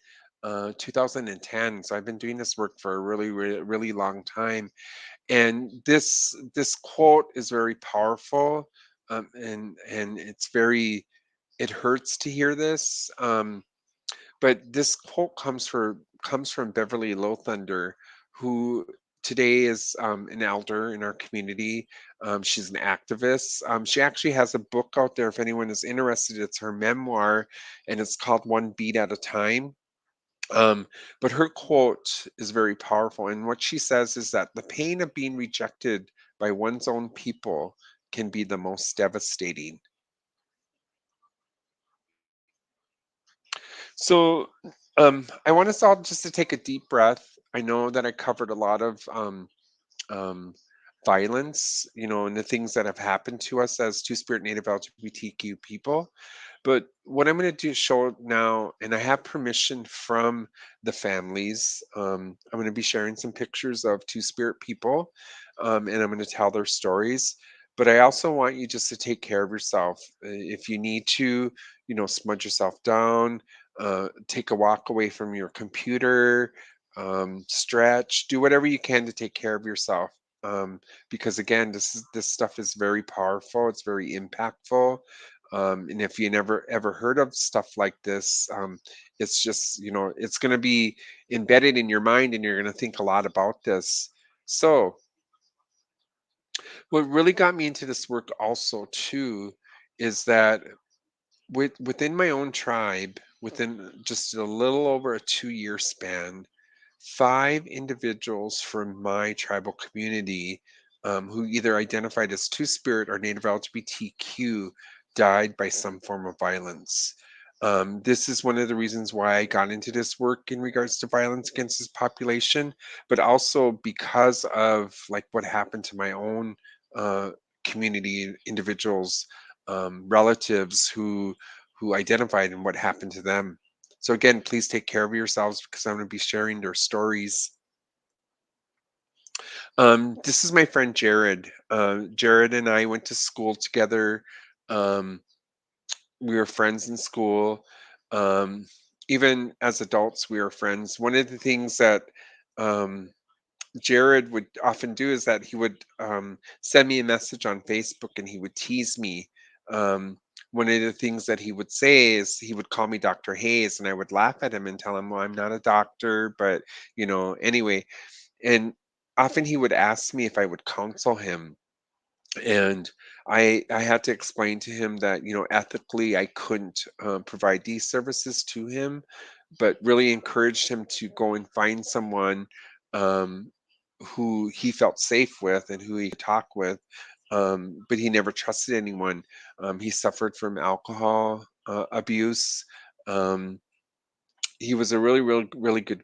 Speaker 2: 2010, so I've been doing this work for a really long time. And this quote is very powerful, and it hurts to hear this. But this quote comes from Beverly Lowthunder, who today is an elder in our community. She's an activist. She actually has a book out there if anyone is interested. It's her memoir, and it's called One Beat at a Time. But her quote is very powerful, and what she says is that the pain of being rejected by one's own people can be the most devastating. So, I want us all just to take a deep breath. I know that I covered a lot of um, violence, and the things that have happened to us as Two Spirit Native LGBTQ people. But what I'm going to do show now, and I have permission from the families. I'm going to be sharing some pictures of Two Spirit people, and I'm going to tell their stories. But I also want you just to take care of yourself. If you need to, smudge yourself down, take a walk away from your computer, stretch, do whatever you can to take care of yourself. Because again, this stuff is very powerful. It's very impactful. And if you never ever heard of stuff like this, it's just it's going to be embedded in your mind, and you're going to think a lot about this. So, what really got me into this work also too is that within my own tribe, within just a little over a 2-year span, 5 individuals from my tribal community who either identified as Two Spirit or Native LGBTQ died by some form of violence. This is one of the reasons why I got into this work in regards to violence against this population, but also because of like what happened to my own uh, community individuals, relatives who identified and what happened to them. So again, please take care of yourselves because I'm going to be sharing their stories. This is my friend Jared. Jared and I went to school together. Um, we were friends in school. Um, Even as adults, we were friends. One of the things that um, Jared would often do is that he would send me a message on Facebook and he would tease me. Um, One of the things that he would say is he would call me Dr. Hayes, and I would laugh at him and tell him, "Well, I'm not a doctor, but anyway." And often he would ask me if I would counsel him, and I had to explain to him that ethically I couldn't provide these services to him, but really encouraged him to go and find someone um, who he felt safe with and who he could talk with. but he never trusted anyone. He suffered from alcohol abuse. Um, he was a really good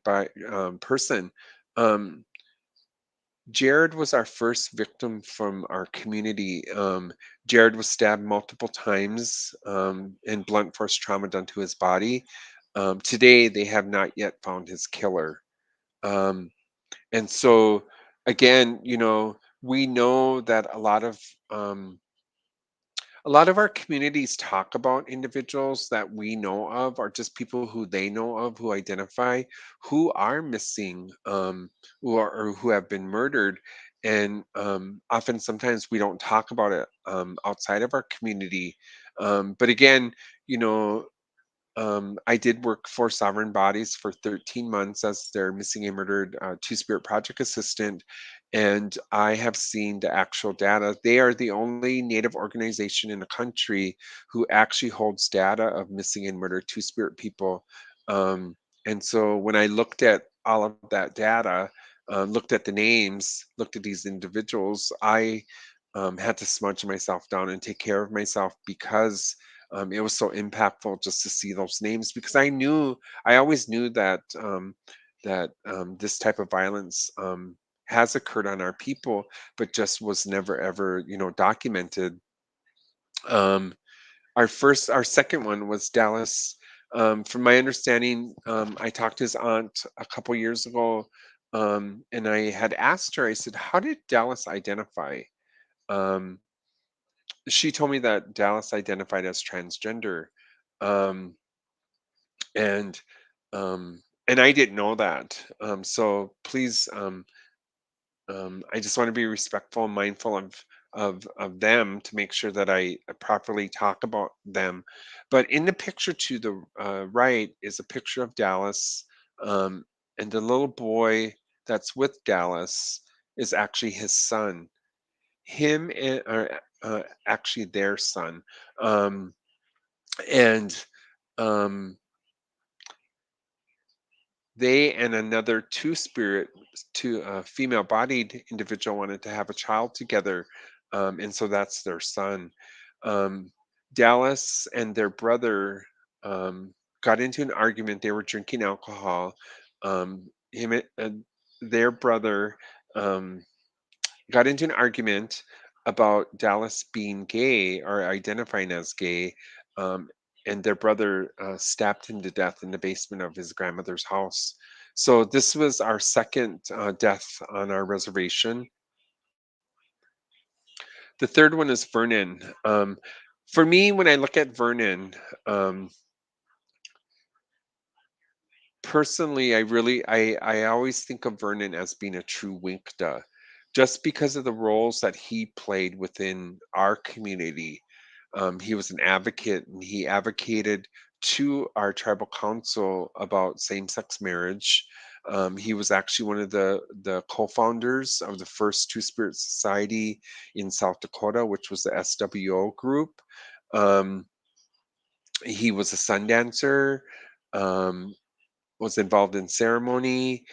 Speaker 2: person. Um, Jared was our first victim from our community. Jared was stabbed multiple times and blunt force trauma done to his body. Today, they have not yet found his killer. Um, and so, again, we know that a lot of our communities talk about individuals that we know of, or just people who they know of, who identify, who are missing, or who have been murdered. And often, sometimes we don't talk about it outside of our community. But again, you know, I did work for Sovereign Bodies for 13 months as their Missing and Murdered Two Spirit Project Assistant, and I have seen the actual data. They are the only Native organization in the country who actually holds data of missing and murdered Two Spirit people. Um, and so when I looked at all of that data, looked at the names, looked at these individuals, I had to smudge myself down and take care of myself because it was so impactful just to see those names, because I always knew that this type of violence has occurred on our people, but just was never ever documented. Um, our second one was Dallas. From my understanding, I talked to his aunt a couple years ago, and I had asked her. I said, "How did Dallas identify?" Um, she told me that Dallas identified as transgender. Um, and and I didn't know that. So please, I just want to be respectful and mindful of them to make sure that I properly talk about them. But in the picture to the right is a picture of Dallas, um, and the little boy that's with Dallas is actually his son. Him and are actually their son, um, and um, they and another two female bodied individual wanted to have a child together, and so that's their son. um, Dallas and their brother got into an argument. They were drinking alcohol. Him and their brother um, got into an argument about Dallas being gay or identifying as gay, um, and their brother stabbed him to death in the basement of his grandmother's house. So this was our second death on our reservation. The third one is Vernon. For me, when I look at Vernon, um, personally, I always think of Vernon as being a true Winkta, just because of the roles that he played within our community. He was an advocate, and he advocated to our tribal council about same-sex marriage. He was actually one of the co-founders of the first Two Spirit Society in South Dakota, which was the SWO group. Um, he was a sun dancer. Um, was involved in ceremony,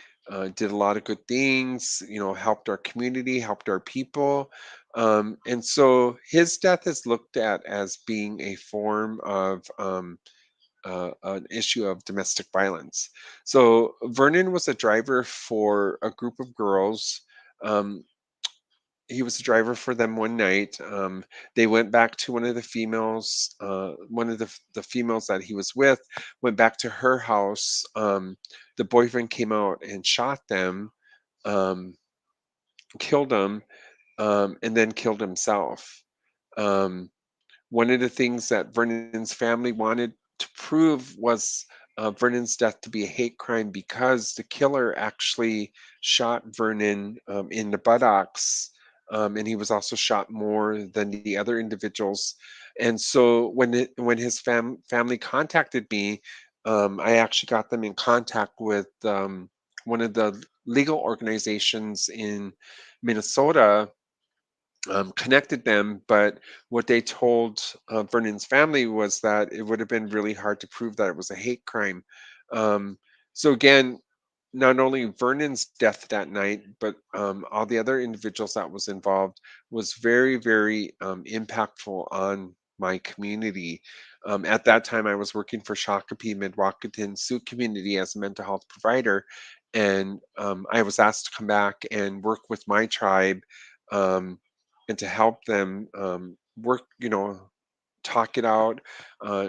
Speaker 2: did a lot of good things, helped our community, helped our people. And so his death is looked at as being a form of an issue of domestic violence. So Vernon was a driver for a group of girls. Um, he was a driver for them one night. They went back to one of the females, one of the females that he was with, went back to her house. The boyfriend came out and shot them, um, killed them, and then killed himself. Um, One of the things that Vernon's family wanted to prove was Vernon's death to be a hate crime, because the killer actually shot Vernon in the buttocks, and he was also shot more than the other individuals. And so when his family contacted me, I actually got them in contact with one of the legal organizations in Minnesota, connected them. But what they told Vernon's family was that it would have been really hard to prove that it was a hate crime. Um, so again, not only Vernon's death that night, but all the other individuals that was involved was very, very impactful on my community. At that time, I was working for Shakopee Mdewakanton Sioux community as a mental health provider, and I was asked to come back and work with my tribe um, and to help them work, talk it out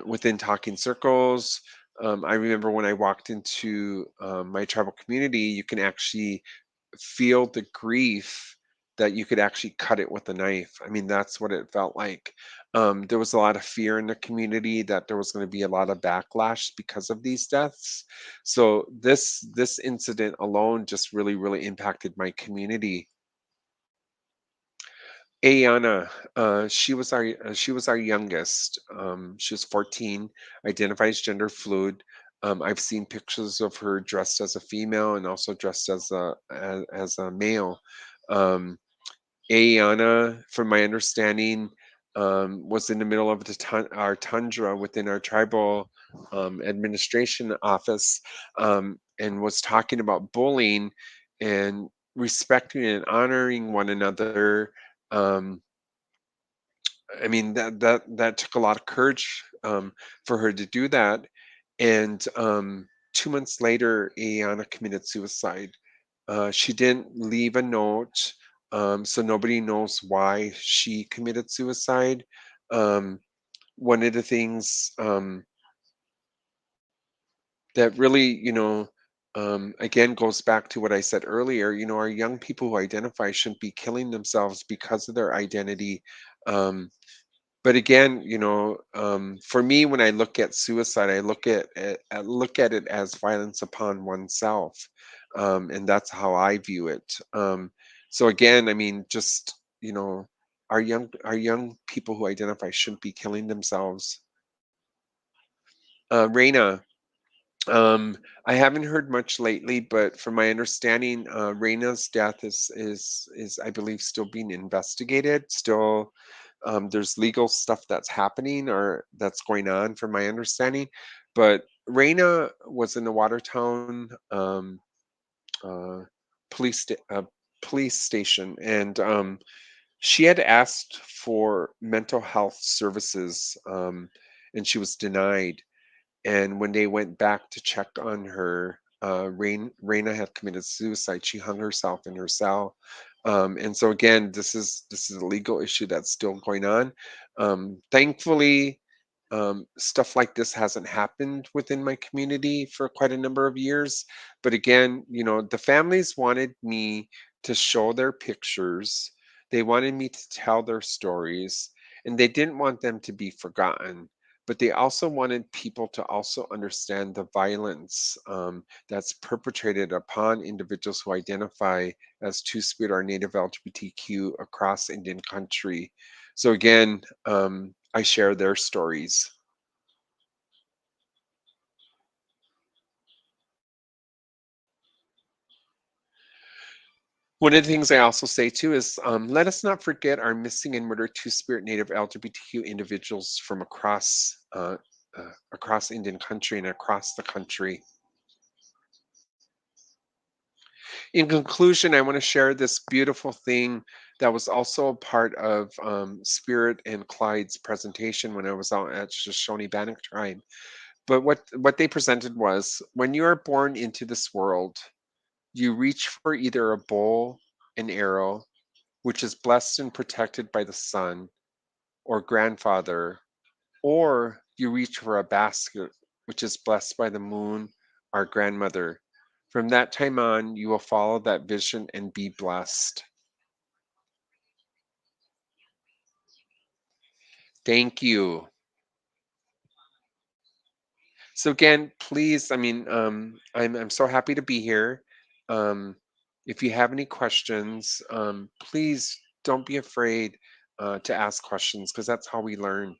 Speaker 2: within talking circles. I remember when I walked into my tribal community, you can actually feel the grief that you could actually cut it with a knife. I mean, that's what it felt like. There was a lot of fear in the community that there was going to be a lot of backlash because of these deaths. So this incident alone just really, really impacted my community. Ayana, she was our youngest. She was 14, identifies gender fluid. I've seen pictures of her dressed as a female and also dressed as a male. Um, Ayana, from my understanding, was in the middle of our tundra within our tribal administration office, and was talking about bullying and respecting and honoring one another. um, I mean, that took a lot of courage for her to do that. And 2 months later, Ayana committed suicide. She didn't leave a note, so nobody knows why she committed suicide. Um, One of the things that really, again goes back to what I said earlier. Our young people who identify shouldn't be killing themselves because of their identity. Um, but again, for me, when I look at suicide, I look at it as violence upon oneself, and that's how I view it. So again, I mean, just our young people who identify shouldn't be killing themselves. Reyna, I haven't heard much lately, but from my understanding, Reyna's death is I believe still being investigated. Still, there's legal stuff that's happening or that's going on, from my understanding. But Reyna was in the Watertown uh, police station, and she had asked for mental health services, and she was denied. And when they went back to check on her, Reyna had committed suicide. She hung herself in her cell. And so again, this is a legal issue that's still going on. Thankfully, stuff like this hasn't happened within my community for quite a number of years. But again, the families wanted me to show their pictures. They wanted me to tell their stories, and they didn't want them to be forgotten, but they also wanted people to also understand the violence that's perpetrated upon individuals who identify as Two-Spirit or Native LGBTQ across Indian country. So again, I share their stories. One of the things I also say too is, let us not forget our missing and murdered Two-Spirit Native LGBTQ individuals from across Indian country and across the country. In conclusion, I want to share this beautiful thing that was also a part of Spirit and Clyde's presentation when I was out at Shoshone Bannock Tribe. But what they presented was, when you are born into this world, you reach for either a bow, an arrow, which is blessed and protected by the sun or grandfather, or you reach for a basket, which is blessed by the moon, our grandmother. From that time on, you will follow that vision and be blessed. Thank you. So again, please, I mean, I'm so happy to be here. Um, if you have any questions, please don't be afraid to ask questions, because that's how we learn.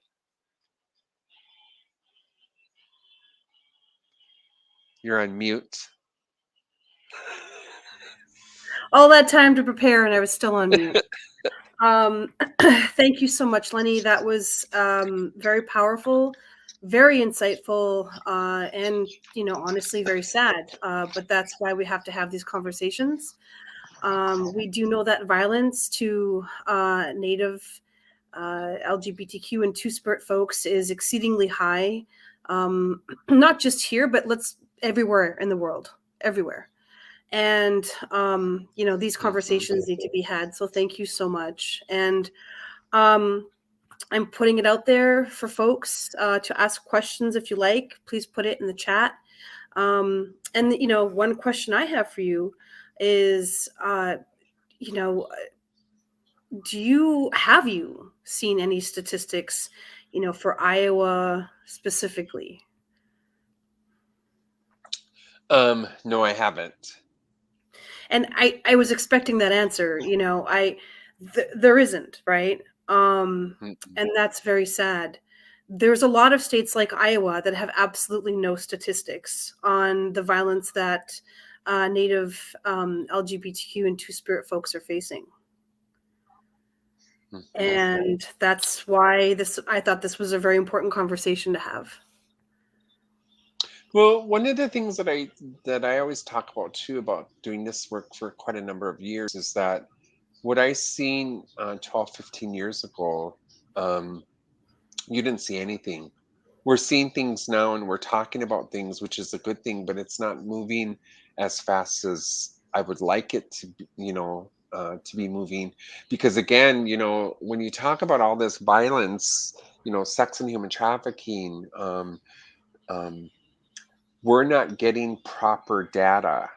Speaker 2: You're on mute.
Speaker 1: All that time to prepare, and I was still on mute. Thank you so much, Lenny. That was very powerful. very insightful, and honestly very sad. But that's why we have to have these conversations. We do know that violence to Native, LGBTQ, and Two Spirit folks is exceedingly high, not just here, but everywhere in the world, everywhere. And these
Speaker 2: Hmm.
Speaker 1: conversations need to be had. So thank you so much. And um, I'm putting it out there for folks to ask questions. If you like, please put it in the chat. And one question I have for you is, you know, have you seen any statistics, for Iowa specifically?
Speaker 2: No, I haven't.
Speaker 1: And I was expecting that answer. There isn't, right?
Speaker 2: Mm-mm.
Speaker 1: And that's very sad. There's a lot of states like Iowa that have absolutely no statistics on the violence that Native, LGBTQ, and Two Spirit folks are facing.
Speaker 2: Mhm.
Speaker 1: And that's why I thought this was a very important conversation to have.
Speaker 2: Well, one of the things that I always talk about too about doing this work for quite a number of years is that what I seen 12, 15 years ago, um, you didn't see anything. We're seeing things now and we're talking about things, which is a good thing, but it's not moving as fast as I would like it to be, to be moving. Because again, when you talk about all this violence, sex and human trafficking, um, we're not getting proper data,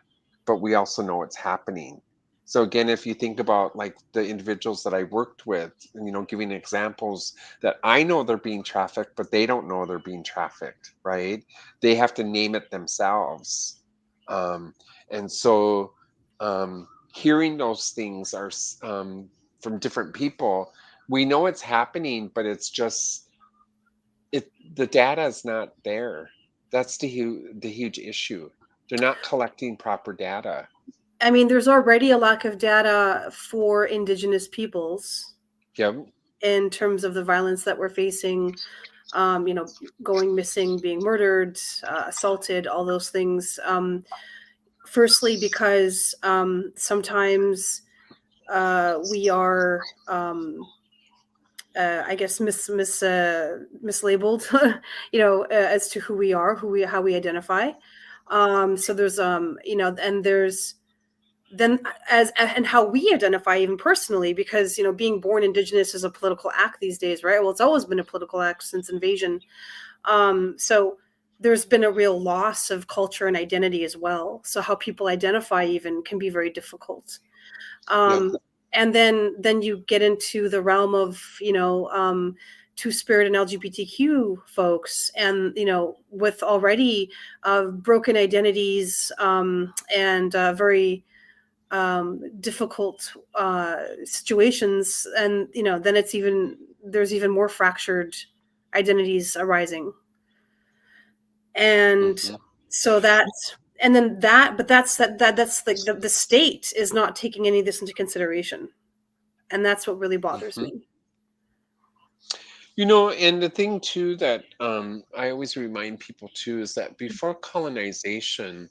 Speaker 2: but we also know it's happening. So again, if you think about like the individuals that I worked with, giving examples that I know they're being trafficked, but they don't know they're being trafficked, right? They have to name it themselves. Um, and so hearing those things from different people, we know it's happening, but it's just the data is not there. That's the huge issue. They're not collecting proper data.
Speaker 1: I mean, there's already a lack of data for Indigenous peoples
Speaker 2: Yep.
Speaker 1: in terms of the violence that we're facing, um, you know, going missing, being murdered, assaulted, all those things. Firstly, because sometimes we are, I guess, mislabeled, as to who we are, how we identify. So there's, and there's then and how we identify even personally, because being born Indigenous is a political act these days, right? Well, it's always been a political act since invasion. So there's been a real loss of culture and identity as well. So how people identify even can be very difficult.
Speaker 2: Yep.
Speaker 1: um, and then you get into the realm of Two Spirit and LGBTQ folks, and with already broken identities, and very difficult situations, and then there's even more fractured identities arising. And
Speaker 2: Hmm.
Speaker 1: so that's and then that but that's like the state is not taking any of this into consideration, and that's what really bothers
Speaker 2: Hmm.
Speaker 1: me.
Speaker 2: And the thing too that I always remind people too is that before colonization,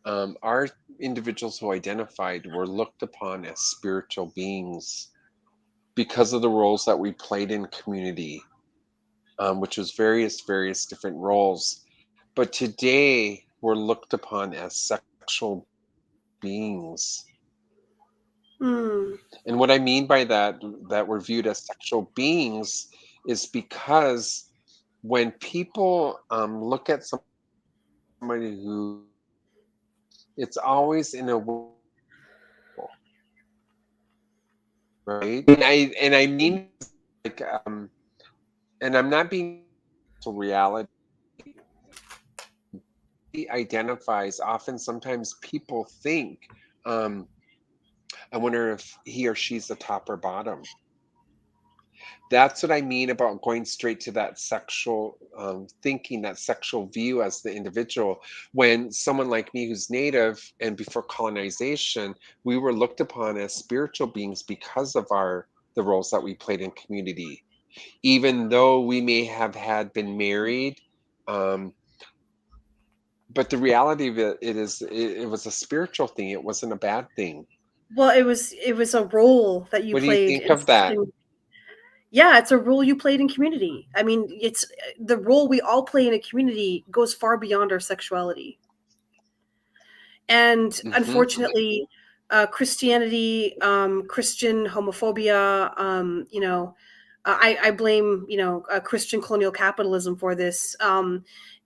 Speaker 2: our individuals who identified were looked upon as spiritual beings because of the roles that we played in community, which was various different roles. But today, we're looked upon as sexual beings.
Speaker 1: Hmm.
Speaker 2: And what I mean by that we're viewed as sexual beings, is because when people look at somebody who, it's always in a way, right? And I mean, like, and I'm not being to reality. He identifies often. Sometimes people think, um, I wonder if he or she's the top or bottom. That's what I mean about going straight to that sexual thinking, that sexual view as the individual. When someone like me who's native and before colonization, we were looked upon as spiritual beings because of the roles that we played in community. Even though we may have had been married, Um, but the reality of it was a spiritual thing. It wasn't a bad thing.
Speaker 1: Well, it was a role that you
Speaker 2: What do you
Speaker 1: played
Speaker 2: think
Speaker 1: in
Speaker 2: of that?
Speaker 1: something. Yeah, it's a role you played in community. I mean, it's the role we all play in a community goes far beyond our sexuality. And
Speaker 2: Hmm.
Speaker 1: unfortunately, Christianity, Christian homophobia, I blame, Christian colonial capitalism for this.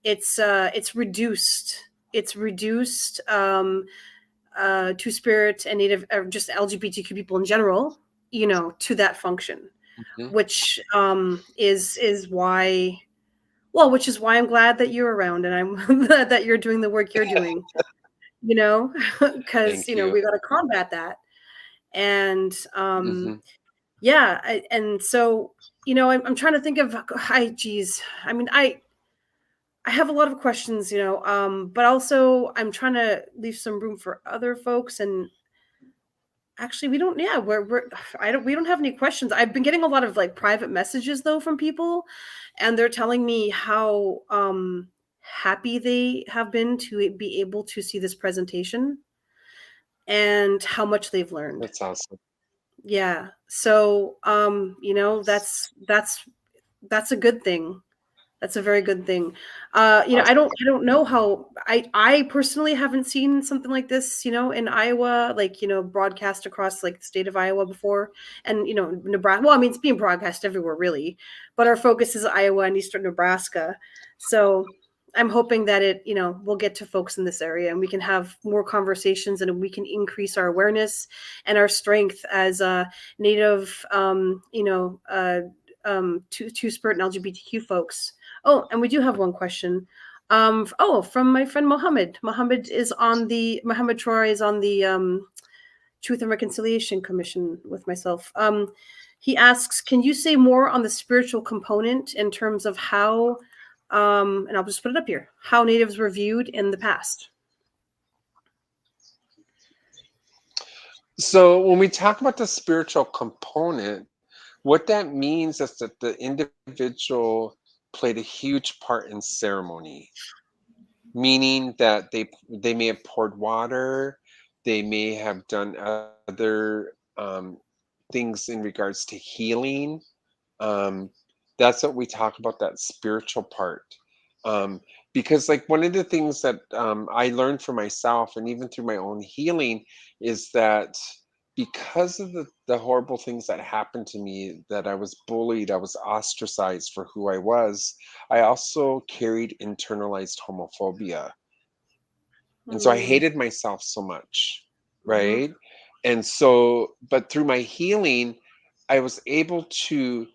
Speaker 1: It's reduced. It's reduced Two Spirit and Native, just LGBTQ people in general, to that function,
Speaker 2: Hmm.
Speaker 1: which is why. Well, which is why I'm glad that you're around, and I'm glad that you're doing the work you're doing. Because
Speaker 2: Thank you.
Speaker 1: we got to combat that. And
Speaker 2: Hmm.
Speaker 1: yeah, and so I'm trying to think of. I geez, I mean, I have a lot of questions, but also I'm trying to leave some room for other folks. And actually, we don't. Yeah, we're I don't we don't have any questions. I've been getting a lot of like private messages though from people, and they're telling me how happy they have been to be able to see this presentation and how much they've learned.
Speaker 2: That's awesome.
Speaker 1: Yeah. So, that's a good thing. That's a very good thing.
Speaker 2: Awesome.
Speaker 1: I don't know how I personally haven't seen something like this, in Iowa, like, broadcast across like the state of Iowa before. And, Nebraska, well, I mean, it's being broadcast everywhere really, but our focus is Iowa and Eastern Nebraska. So I'm hoping that we'll get to folks in this area and we can have more conversations and we can increase our awareness and our strength as Native, Two-Spirit and LGBTQ folks. Oh, and we do have one question. From my friend Mohammed. Mohammed Troy is on the Truth and Reconciliation Commission with myself. He asks, can you say more on the spiritual component in terms of how, and I'll just put it up here, how natives were viewed in the past?
Speaker 2: So when we talk about the spiritual component, what that means is that the individual played a huge part in ceremony, meaning that they may have poured water, they may have done other things in regards to healing. Um, that's what we talk about, that spiritual part. Um, because like one of the things that I learned for myself and even through my own healing is that because of the horrible things that happened to me, that I was bullied, I was ostracized for who I was, I also carried internalized homophobia. And so I
Speaker 1: Mm,
Speaker 2: hated myself so much,
Speaker 1: mhm,
Speaker 2: right? And so, but through my healing, I was able to,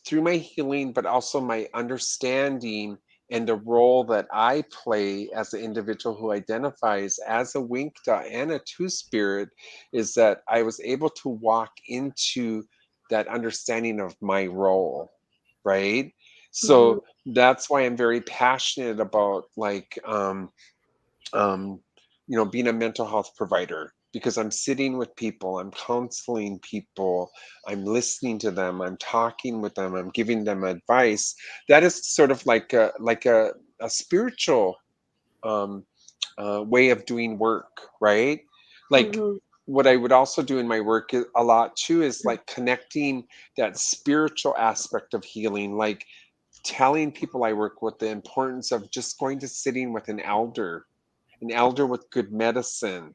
Speaker 2: through my healing, but also my understanding and the role that I play as an individual who identifies as a Winkta and a Two Spirit, is that I was able to walk into that understanding of my role, right?
Speaker 1: mhm,
Speaker 2: So that's why I'm very passionate about um, being a mental health provider, because I'm sitting with people, I'm counseling people, I'm listening to them, I'm talking with them, I'm giving them advice. That is sort of like a spiritual um, way of doing work, right? Like
Speaker 1: mhm,
Speaker 2: what I would also do in my work a lot too is like connecting that spiritual aspect of healing, like telling people I work with the importance of just going to sitting with an elder with good medicine.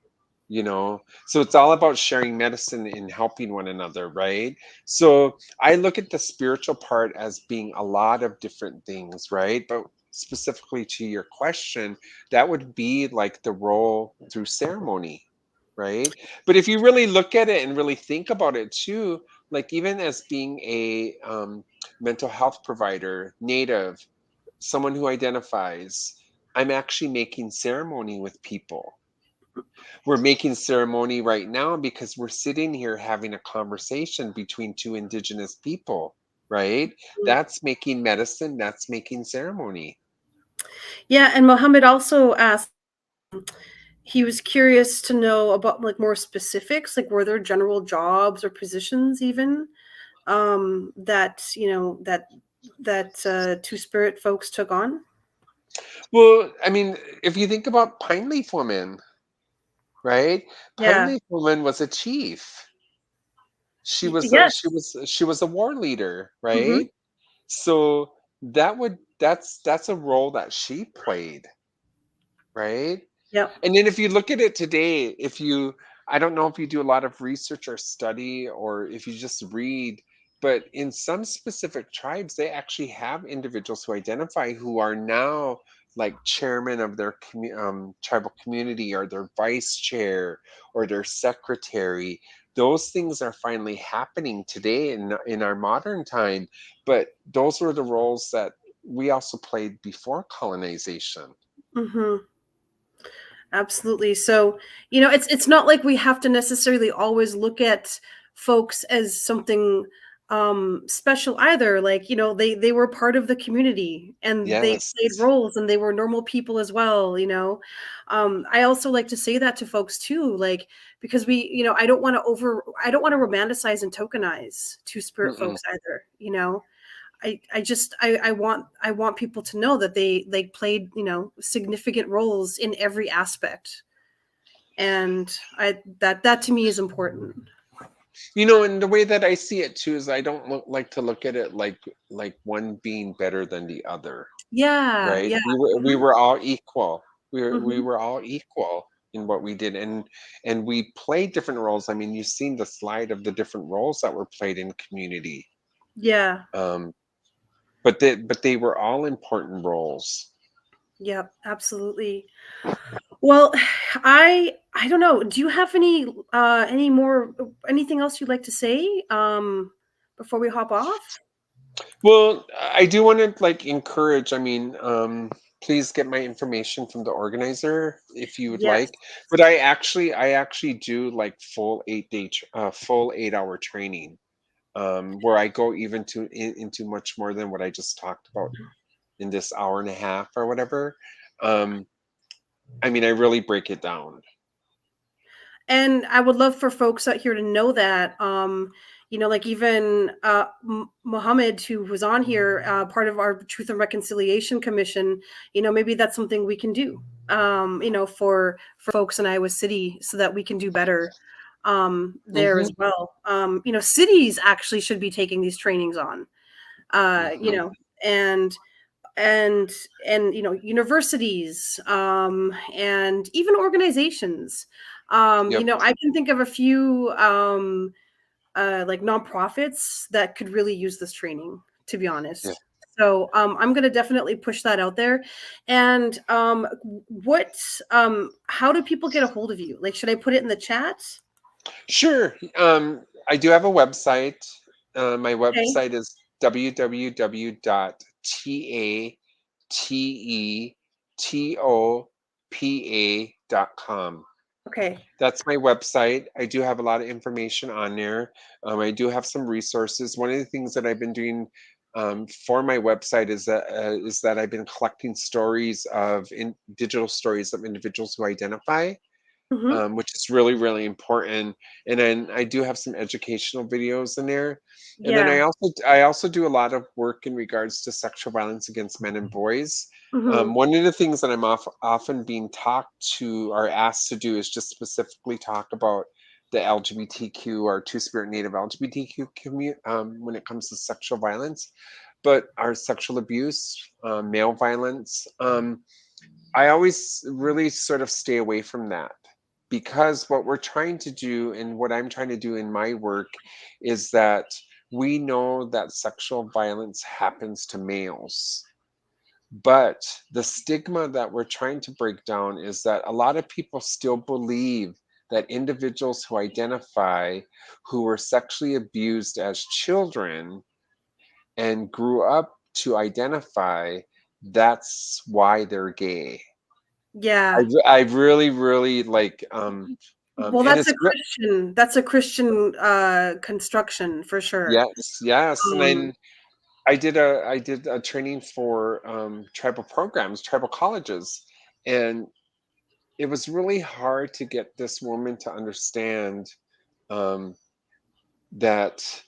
Speaker 2: So it's all about sharing medicine and helping one another, right? So I look at the spiritual part as being a lot of different things, right? But specifically to your question, that would be like the role through ceremony, right? But if you really look at it and really think about it too, like even as being a mental health provider, native, someone who identifies, I'm actually making ceremony with people. We're making ceremony right now because we're sitting here having a conversation between two indigenous people, right?
Speaker 1: mhm.
Speaker 2: That's making medicine, that's making ceremony.
Speaker 1: Yeah, and Mohammed also asked, he was curious to know about like more specifics, like were there general jobs or positions even that Two Spirit folks took on?
Speaker 2: Well, I mean, if you think about Pine Leaf Woman, right? Pine
Speaker 1: Yeah.
Speaker 2: Leaf Woman was a chief.
Speaker 1: Yes.
Speaker 2: She was a war leader,
Speaker 1: Mm-hmm.
Speaker 2: right? So that's a role that she played, right?
Speaker 1: Yep.
Speaker 2: And then if you look at it today, I don't know if you do a lot of research or study or if you just read, but in some specific tribes, they actually have individuals who identify who are now like chairman of their tribal community or their vice chair or their secretary. Those things are finally happening today in our modern time, but those were the roles that we also played before colonization.
Speaker 1: Mm-hmm. Absolutely. So, it's not like we have to necessarily always look at folks as something special either. Like, they were part of the community and they
Speaker 2: Yes.
Speaker 1: played roles and they were normal people as well. I also like to say that to folks too, like because I don't want to romanticize and tokenize two-spirit
Speaker 2: Mm-mm.
Speaker 1: folks either. I want people to know that they played significant roles in every aspect, and that to me is important.
Speaker 2: And the way that I see it too is I don't like to look at it like one being better than the other,
Speaker 1: Yeah,
Speaker 2: right?
Speaker 1: yeah.
Speaker 2: We
Speaker 1: Mhm,
Speaker 2: were all equal. We
Speaker 1: mhm.
Speaker 2: were all equal in what we did, and we played different roles. I mean, you've seen the slide of the different roles that were played in community,
Speaker 1: Yeah,
Speaker 2: um, but they were all important roles.
Speaker 1: yeah, absolutely. Well, I don't know. Do you have anything else you'd like to say before we hop off?
Speaker 2: Well, I do want to like encourage. I mean, please get my information from the organizer if you would
Speaker 1: Yes.
Speaker 2: like. But I actually do like full 8 hour training, where I go even into much more than what I just talked about in this hour and a half or whatever. Um, I mean, I really break it down.
Speaker 1: And I would love for folks out here to know that, like even Mohammed, who was on here, part of our Truth and Reconciliation Commission, maybe that's something we can do, for folks in Iowa City so that we can do better there
Speaker 2: Hmm.
Speaker 1: as well. Cities actually should be taking these trainings on,
Speaker 2: Hmm.
Speaker 1: and and universities and even organizations.
Speaker 2: Yep.
Speaker 1: I can think of a few like nonprofits that could really use this training, to be
Speaker 2: Yeah.
Speaker 1: honest. So I'm going to definitely push that out there. And what how do people get a hold of you? Like, should I put it in the chat?
Speaker 2: Sure. I do have a website. My
Speaker 1: Okay.
Speaker 2: website is www.tatetopA.com.
Speaker 1: Okay.
Speaker 2: That's my website. I do have a lot of information on there. I do have some resources. One of the things that I've been doing for my website is that I've been collecting stories digital stories of individuals who identify,
Speaker 1: Hmm.
Speaker 2: which is really, really important. And then I do have some educational videos in there. And then
Speaker 1: Yeah.
Speaker 2: I also do a lot of work in regards to sexual violence against men and boys.
Speaker 1: Hmm.
Speaker 2: One of the things that I'm often being talked to or asked to do is just specifically talk about the LGBTQ or Two Spirit Native LGBTQ community when it comes to sexual violence, but our sexual abuse, male violence. I always really sort of stay away from that because what we're trying to do and what I'm trying to do in my work is that we know that sexual violence happens to males. But the stigma that we're trying to break down is that a lot of people still believe that individuals who identify who were sexually abused as children and grew up to identify, that's why they're gay.
Speaker 1: Yeah.
Speaker 2: I really, really like,
Speaker 1: Well,
Speaker 2: and it's
Speaker 1: that's a Christian construction for sure.
Speaker 2: yes, yes, and
Speaker 1: Um,
Speaker 2: then I did a training for tribal programs, tribal colleges, and it was really hard to get this woman to understand um, that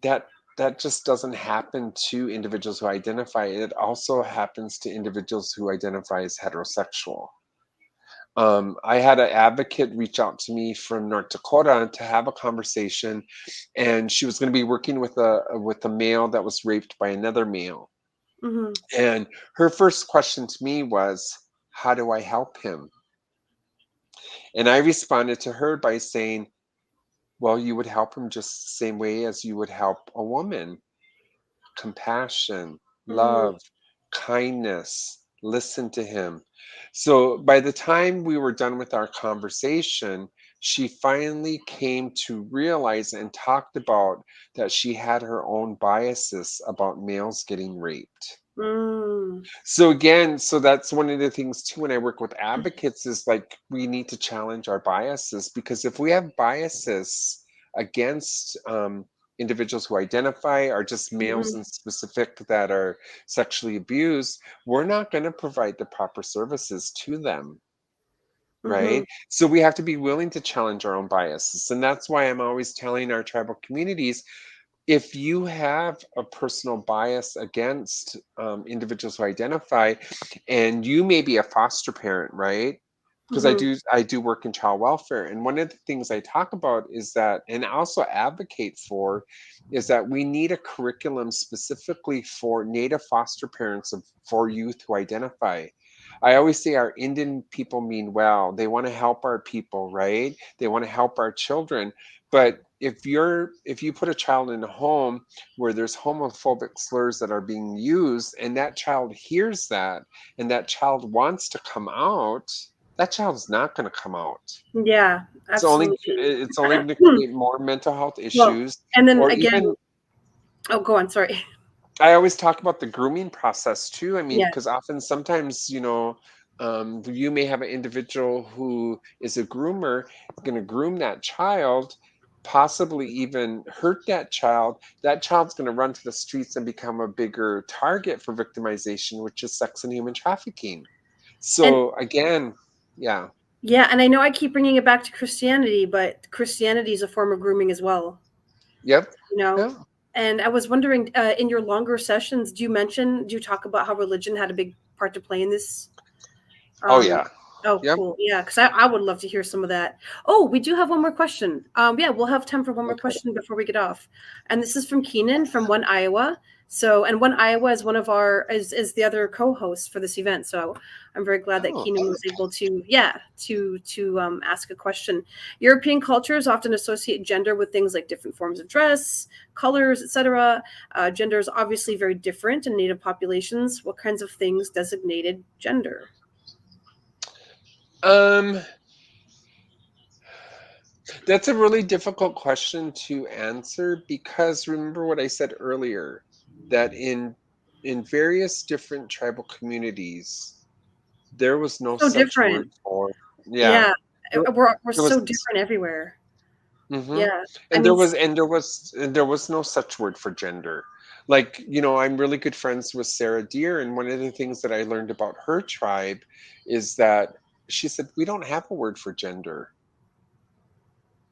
Speaker 2: that that just doesn't happen to individuals who identify. It also happens to individuals who identify as heterosexual. I had an advocate reach out to me from North Dakota to have a conversation, and she was going to be working with a male that was raped by another male.
Speaker 1: Mm-hmm.
Speaker 2: And her first question to me was, "How do I help him?" And I responded to her by saying, "Well, you would help him just the same way as you would help a woman. Compassion,
Speaker 1: Mm-hmm.
Speaker 2: love, kindness, listen to him." So by the time we were done with our conversation, she finally came to realize and talked about that she had her own biases about males getting raped.
Speaker 1: Mm.
Speaker 2: So again, so that's one of the things too when I work with advocates is like we need to challenge our biases, because if we have biases against individuals who identify or just males
Speaker 1: Mm-hmm.
Speaker 2: in specific that are sexually abused, we're not going to provide the proper services to them.
Speaker 1: Mm-hmm.
Speaker 2: Right. So we have to be willing to challenge our own biases. And that's why I'm always telling our tribal communities, if you have a personal bias against individuals who identify, and you may be a foster parent, right? Because I
Speaker 1: Mm-hmm.
Speaker 2: do work in child welfare, and one of the things I talk about is that, and also advocate for, is that we need a curriculum specifically for Native foster parents for youth who identify. I always say our Indian people mean well. They want to help our people, right? They want to help our children. But if you put a child in a home where there's homophobic slurs that are being used, and that child hears that, and that child wants to come out, that child's not going to come out.
Speaker 1: Yeah, absolutely.
Speaker 2: It's only going to create more mental health
Speaker 1: Well,
Speaker 2: issues,
Speaker 1: and then
Speaker 2: or
Speaker 1: again,
Speaker 2: even
Speaker 1: oh, go on. Sorry.
Speaker 2: I always talk about the grooming process too. I mean,
Speaker 1: Yeah.
Speaker 2: because often sometimes, you may have an individual who is a groomer, going to groom that child, possibly even hurt that child. That child's going to run to the streets and become a bigger target for victimization, which is sex and human trafficking.
Speaker 1: And
Speaker 2: So again, yeah,
Speaker 1: yeah, and I know I keep bringing it back to Christianity, but Christianity is a form of grooming as well,
Speaker 2: yep,
Speaker 1: you know?
Speaker 2: yeah.
Speaker 1: And I was wondering, in your longer sessions, do you talk about how religion had a big part to play in this?
Speaker 2: Oh
Speaker 1: Um,
Speaker 2: yeah,
Speaker 1: oh,
Speaker 2: yep.
Speaker 1: cool. Yeah, because I would love to hear some of that. Oh, we do have one more question. Yeah, we'll have time for one more
Speaker 2: Okay.
Speaker 1: question before we get off. And this is from Keenan from One Iowa. So, and One Iowa is one of our is the other co-hosts for this event. So, I'm very glad that
Speaker 2: Oh,
Speaker 1: Keenan was able to, yeah, to ask a question. European cultures often associate gender with things like different forms of dress, colors, etc. Gender is obviously very different in Native populations. What kinds of things designated gender?
Speaker 2: um, that's a really difficult question to answer, because remember what I said earlier, that in various different tribal communities, there was no
Speaker 1: So
Speaker 2: such
Speaker 1: different.
Speaker 2: word for, yeah.
Speaker 1: Yeah,
Speaker 2: There,
Speaker 1: we're
Speaker 2: there
Speaker 1: so
Speaker 2: was
Speaker 1: different everywhere.
Speaker 2: hmm
Speaker 1: Yeah, I
Speaker 2: and
Speaker 1: mean,
Speaker 2: there was no such word for gender. Like, I'm really good friends with Sarah Deer, and one of the things that I learned about her tribe is that she said we don't have a word for gender,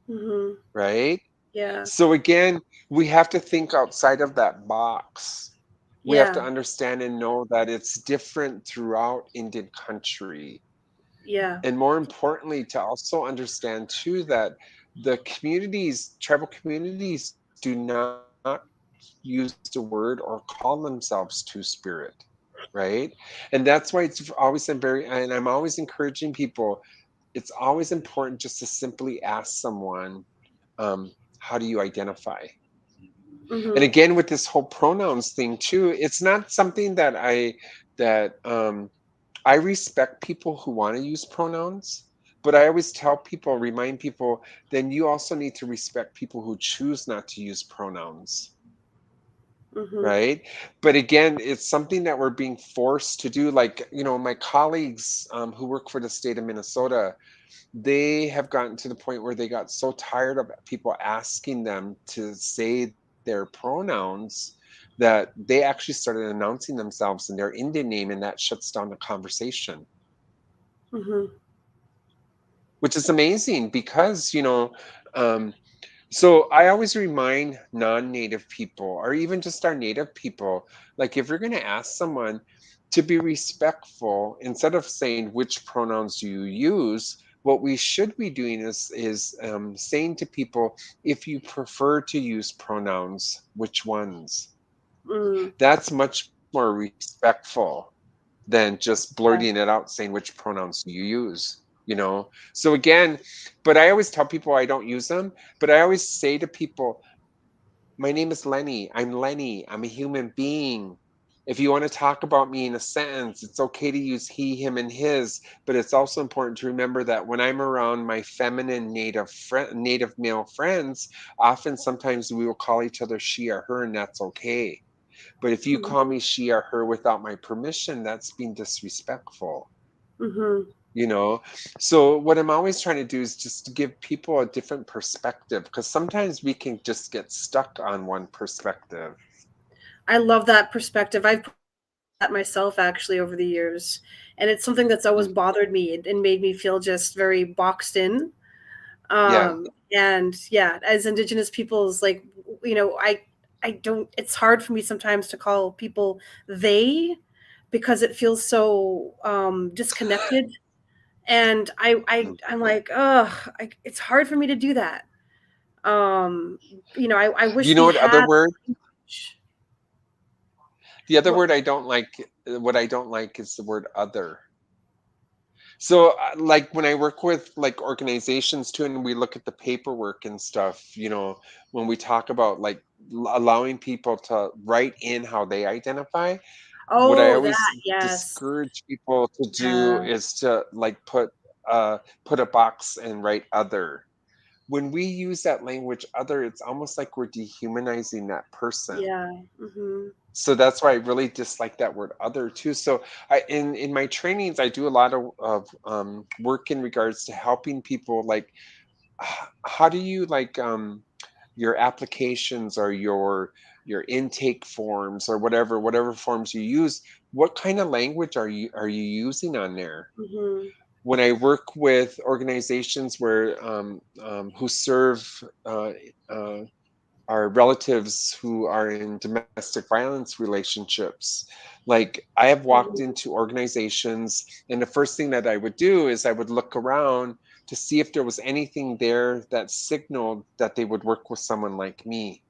Speaker 1: hmm,
Speaker 2: right?
Speaker 1: yeah,
Speaker 2: So again, we have to think outside of that box. We have to
Speaker 1: yeah,
Speaker 2: understand and know that it's different throughout Indian country.
Speaker 1: yeah,
Speaker 2: And more importantly, to also understand too that tribal communities do not use the word or call themselves two spirit, right? And that's why it's always been and I'm always encouraging people, it's always important just to simply ask someone, how do you identify? And
Speaker 1: hmm,
Speaker 2: again, with this whole pronouns thing too, it's not something that I respect people who want to use pronouns, but I always tell people, remind people, then you also need to respect people who choose not to use pronouns,
Speaker 1: hmm,
Speaker 2: right? But again, it's something that we're being forced to do. Like, my colleagues who work for the state of Minnesota, they have gotten to the point where they got so tired of people asking them to say their pronouns that they actually started announcing themselves in their Indian name, and that shuts down the conversation,
Speaker 1: hmm,
Speaker 2: which is amazing because um, So I always remind non-native people or even just our native people, like if you're going to ask someone to be respectful, instead of saying which pronouns do you use, what we should be doing is saying to people, if you prefer to use pronouns, which ones?
Speaker 1: Mm,
Speaker 2: That's much more respectful than just blurting
Speaker 1: yeah.
Speaker 2: it out saying which pronouns do you use. So again, but I always tell people I don't use them, but I always say to people, my name is Lenny. I'm Lenny. I'm a human being. If you want to talk about me in a sentence, it's okay to use he, him, and his, but it's also important to remember that when I'm around my feminine native male friends, often sometimes we will call each other she or her, and that's okay. But if you call
Speaker 1: Hmm.
Speaker 2: me she or her without my permission, that's being disrespectful,
Speaker 1: Hmm.
Speaker 2: you know? So, what I'm always trying to do is just to give people a different perspective because sometimes we can just get stuck on one perspective.
Speaker 1: I love that perspective. I've put that myself actually over the years, and it's something that's always
Speaker 2: Mm.
Speaker 1: bothered me and made me feel just very boxed in.
Speaker 2: Yeah.
Speaker 1: And yeah, as Indigenous peoples, like, I don't. It's hard for me sometimes to call people they, because it feels so disconnected. And
Speaker 2: Mm.
Speaker 1: I'm like, ugh, it's hard for me to do that. Um, I
Speaker 2: You
Speaker 1: wish
Speaker 2: know
Speaker 1: we
Speaker 2: what other
Speaker 1: had.
Speaker 2: word? The other
Speaker 1: What?
Speaker 2: word I don't like, what I don't like is the word other. So, like when I work with like organizations too, and we look at the paperwork and stuff, when we talk about like allowing people to write in how they identify, what I
Speaker 1: Oh, that,
Speaker 2: always
Speaker 1: yes.
Speaker 2: discourage people to do
Speaker 1: Yeah,
Speaker 2: is to like put a box and write other. When we use that language other, it's almost like we're dehumanizing that person.
Speaker 1: yeah. Mhm.
Speaker 2: So that's why I really dislike that word other too. So in my trainings, I do a lot of work in regards to helping people like how do you like your applications or your intake forms or whatever forms you use, what kind of language are you using on there?
Speaker 1: Mhm.
Speaker 2: When I work with organizations who serve uh, uh, our relatives who are in domestic violence relationships. Like I have walked
Speaker 1: Mhm.
Speaker 2: into organizations, and the first thing that I would do is I would look around to see if there was anything there that signaled that they would work with someone like me.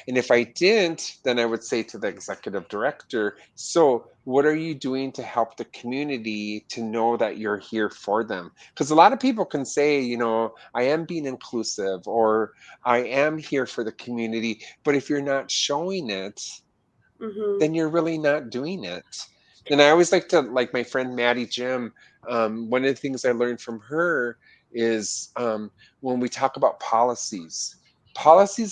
Speaker 2: And if I didn't, then I would say to the executive director, so what are you doing to help the community to know that you're here for them? Because a lot of people can say, I am being inclusive or I am here for the community. But if you're not showing it,
Speaker 1: Mhm.
Speaker 2: then you're really not doing it. And I always like to, like my friend Maddie Jim, one of the things I learned from her is when we talk about policies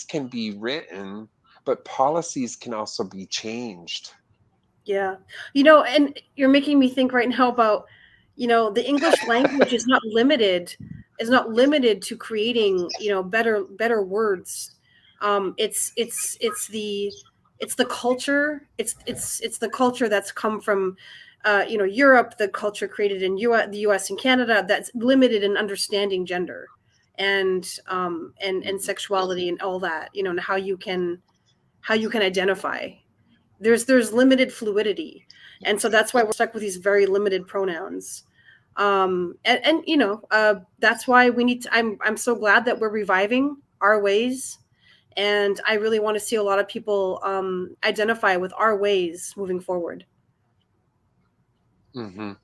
Speaker 2: can be written, but policies can also be changed.
Speaker 1: Yeah. And you're making me think right now about, the English language is not limited to creating, better words. It's the culture. It's the culture that's come from Europe, the culture created in the US and Canada, that's limited in understanding gender and
Speaker 2: Mhm.
Speaker 1: sexuality and all that, and how you can identify. There's limited fluidity, and so that's why we're stuck with these very limited pronouns. And that's why we need to, I'm so glad that we're reviving our ways, and I really want to see a lot of people identify with our ways moving forward.
Speaker 2: Mhm.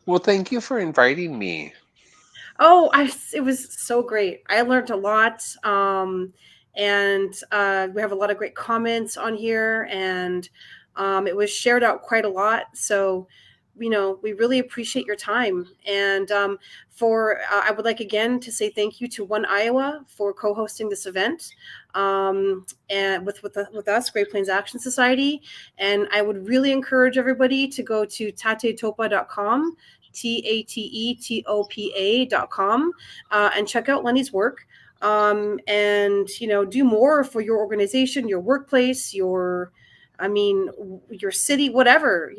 Speaker 2: Well, thank you for inviting me.
Speaker 1: Oh, it was so great. I learned a lot. And we have a lot of great comments on here, and it was shared out quite a lot. So, we really appreciate your time. And I would like again to say thank you to One Iowa for co-hosting this event, and with us, Great Plains Action Society. And I would really encourage everybody to go to tatetopa.com, TATETOPA.com, and check out Lenny's work. And do more for your organization, your workplace, your city, whatever.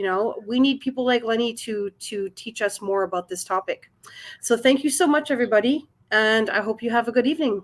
Speaker 1: We need people like Lenny to teach us more about this topic. So thank you so much, everybody, and I hope you have a good evening.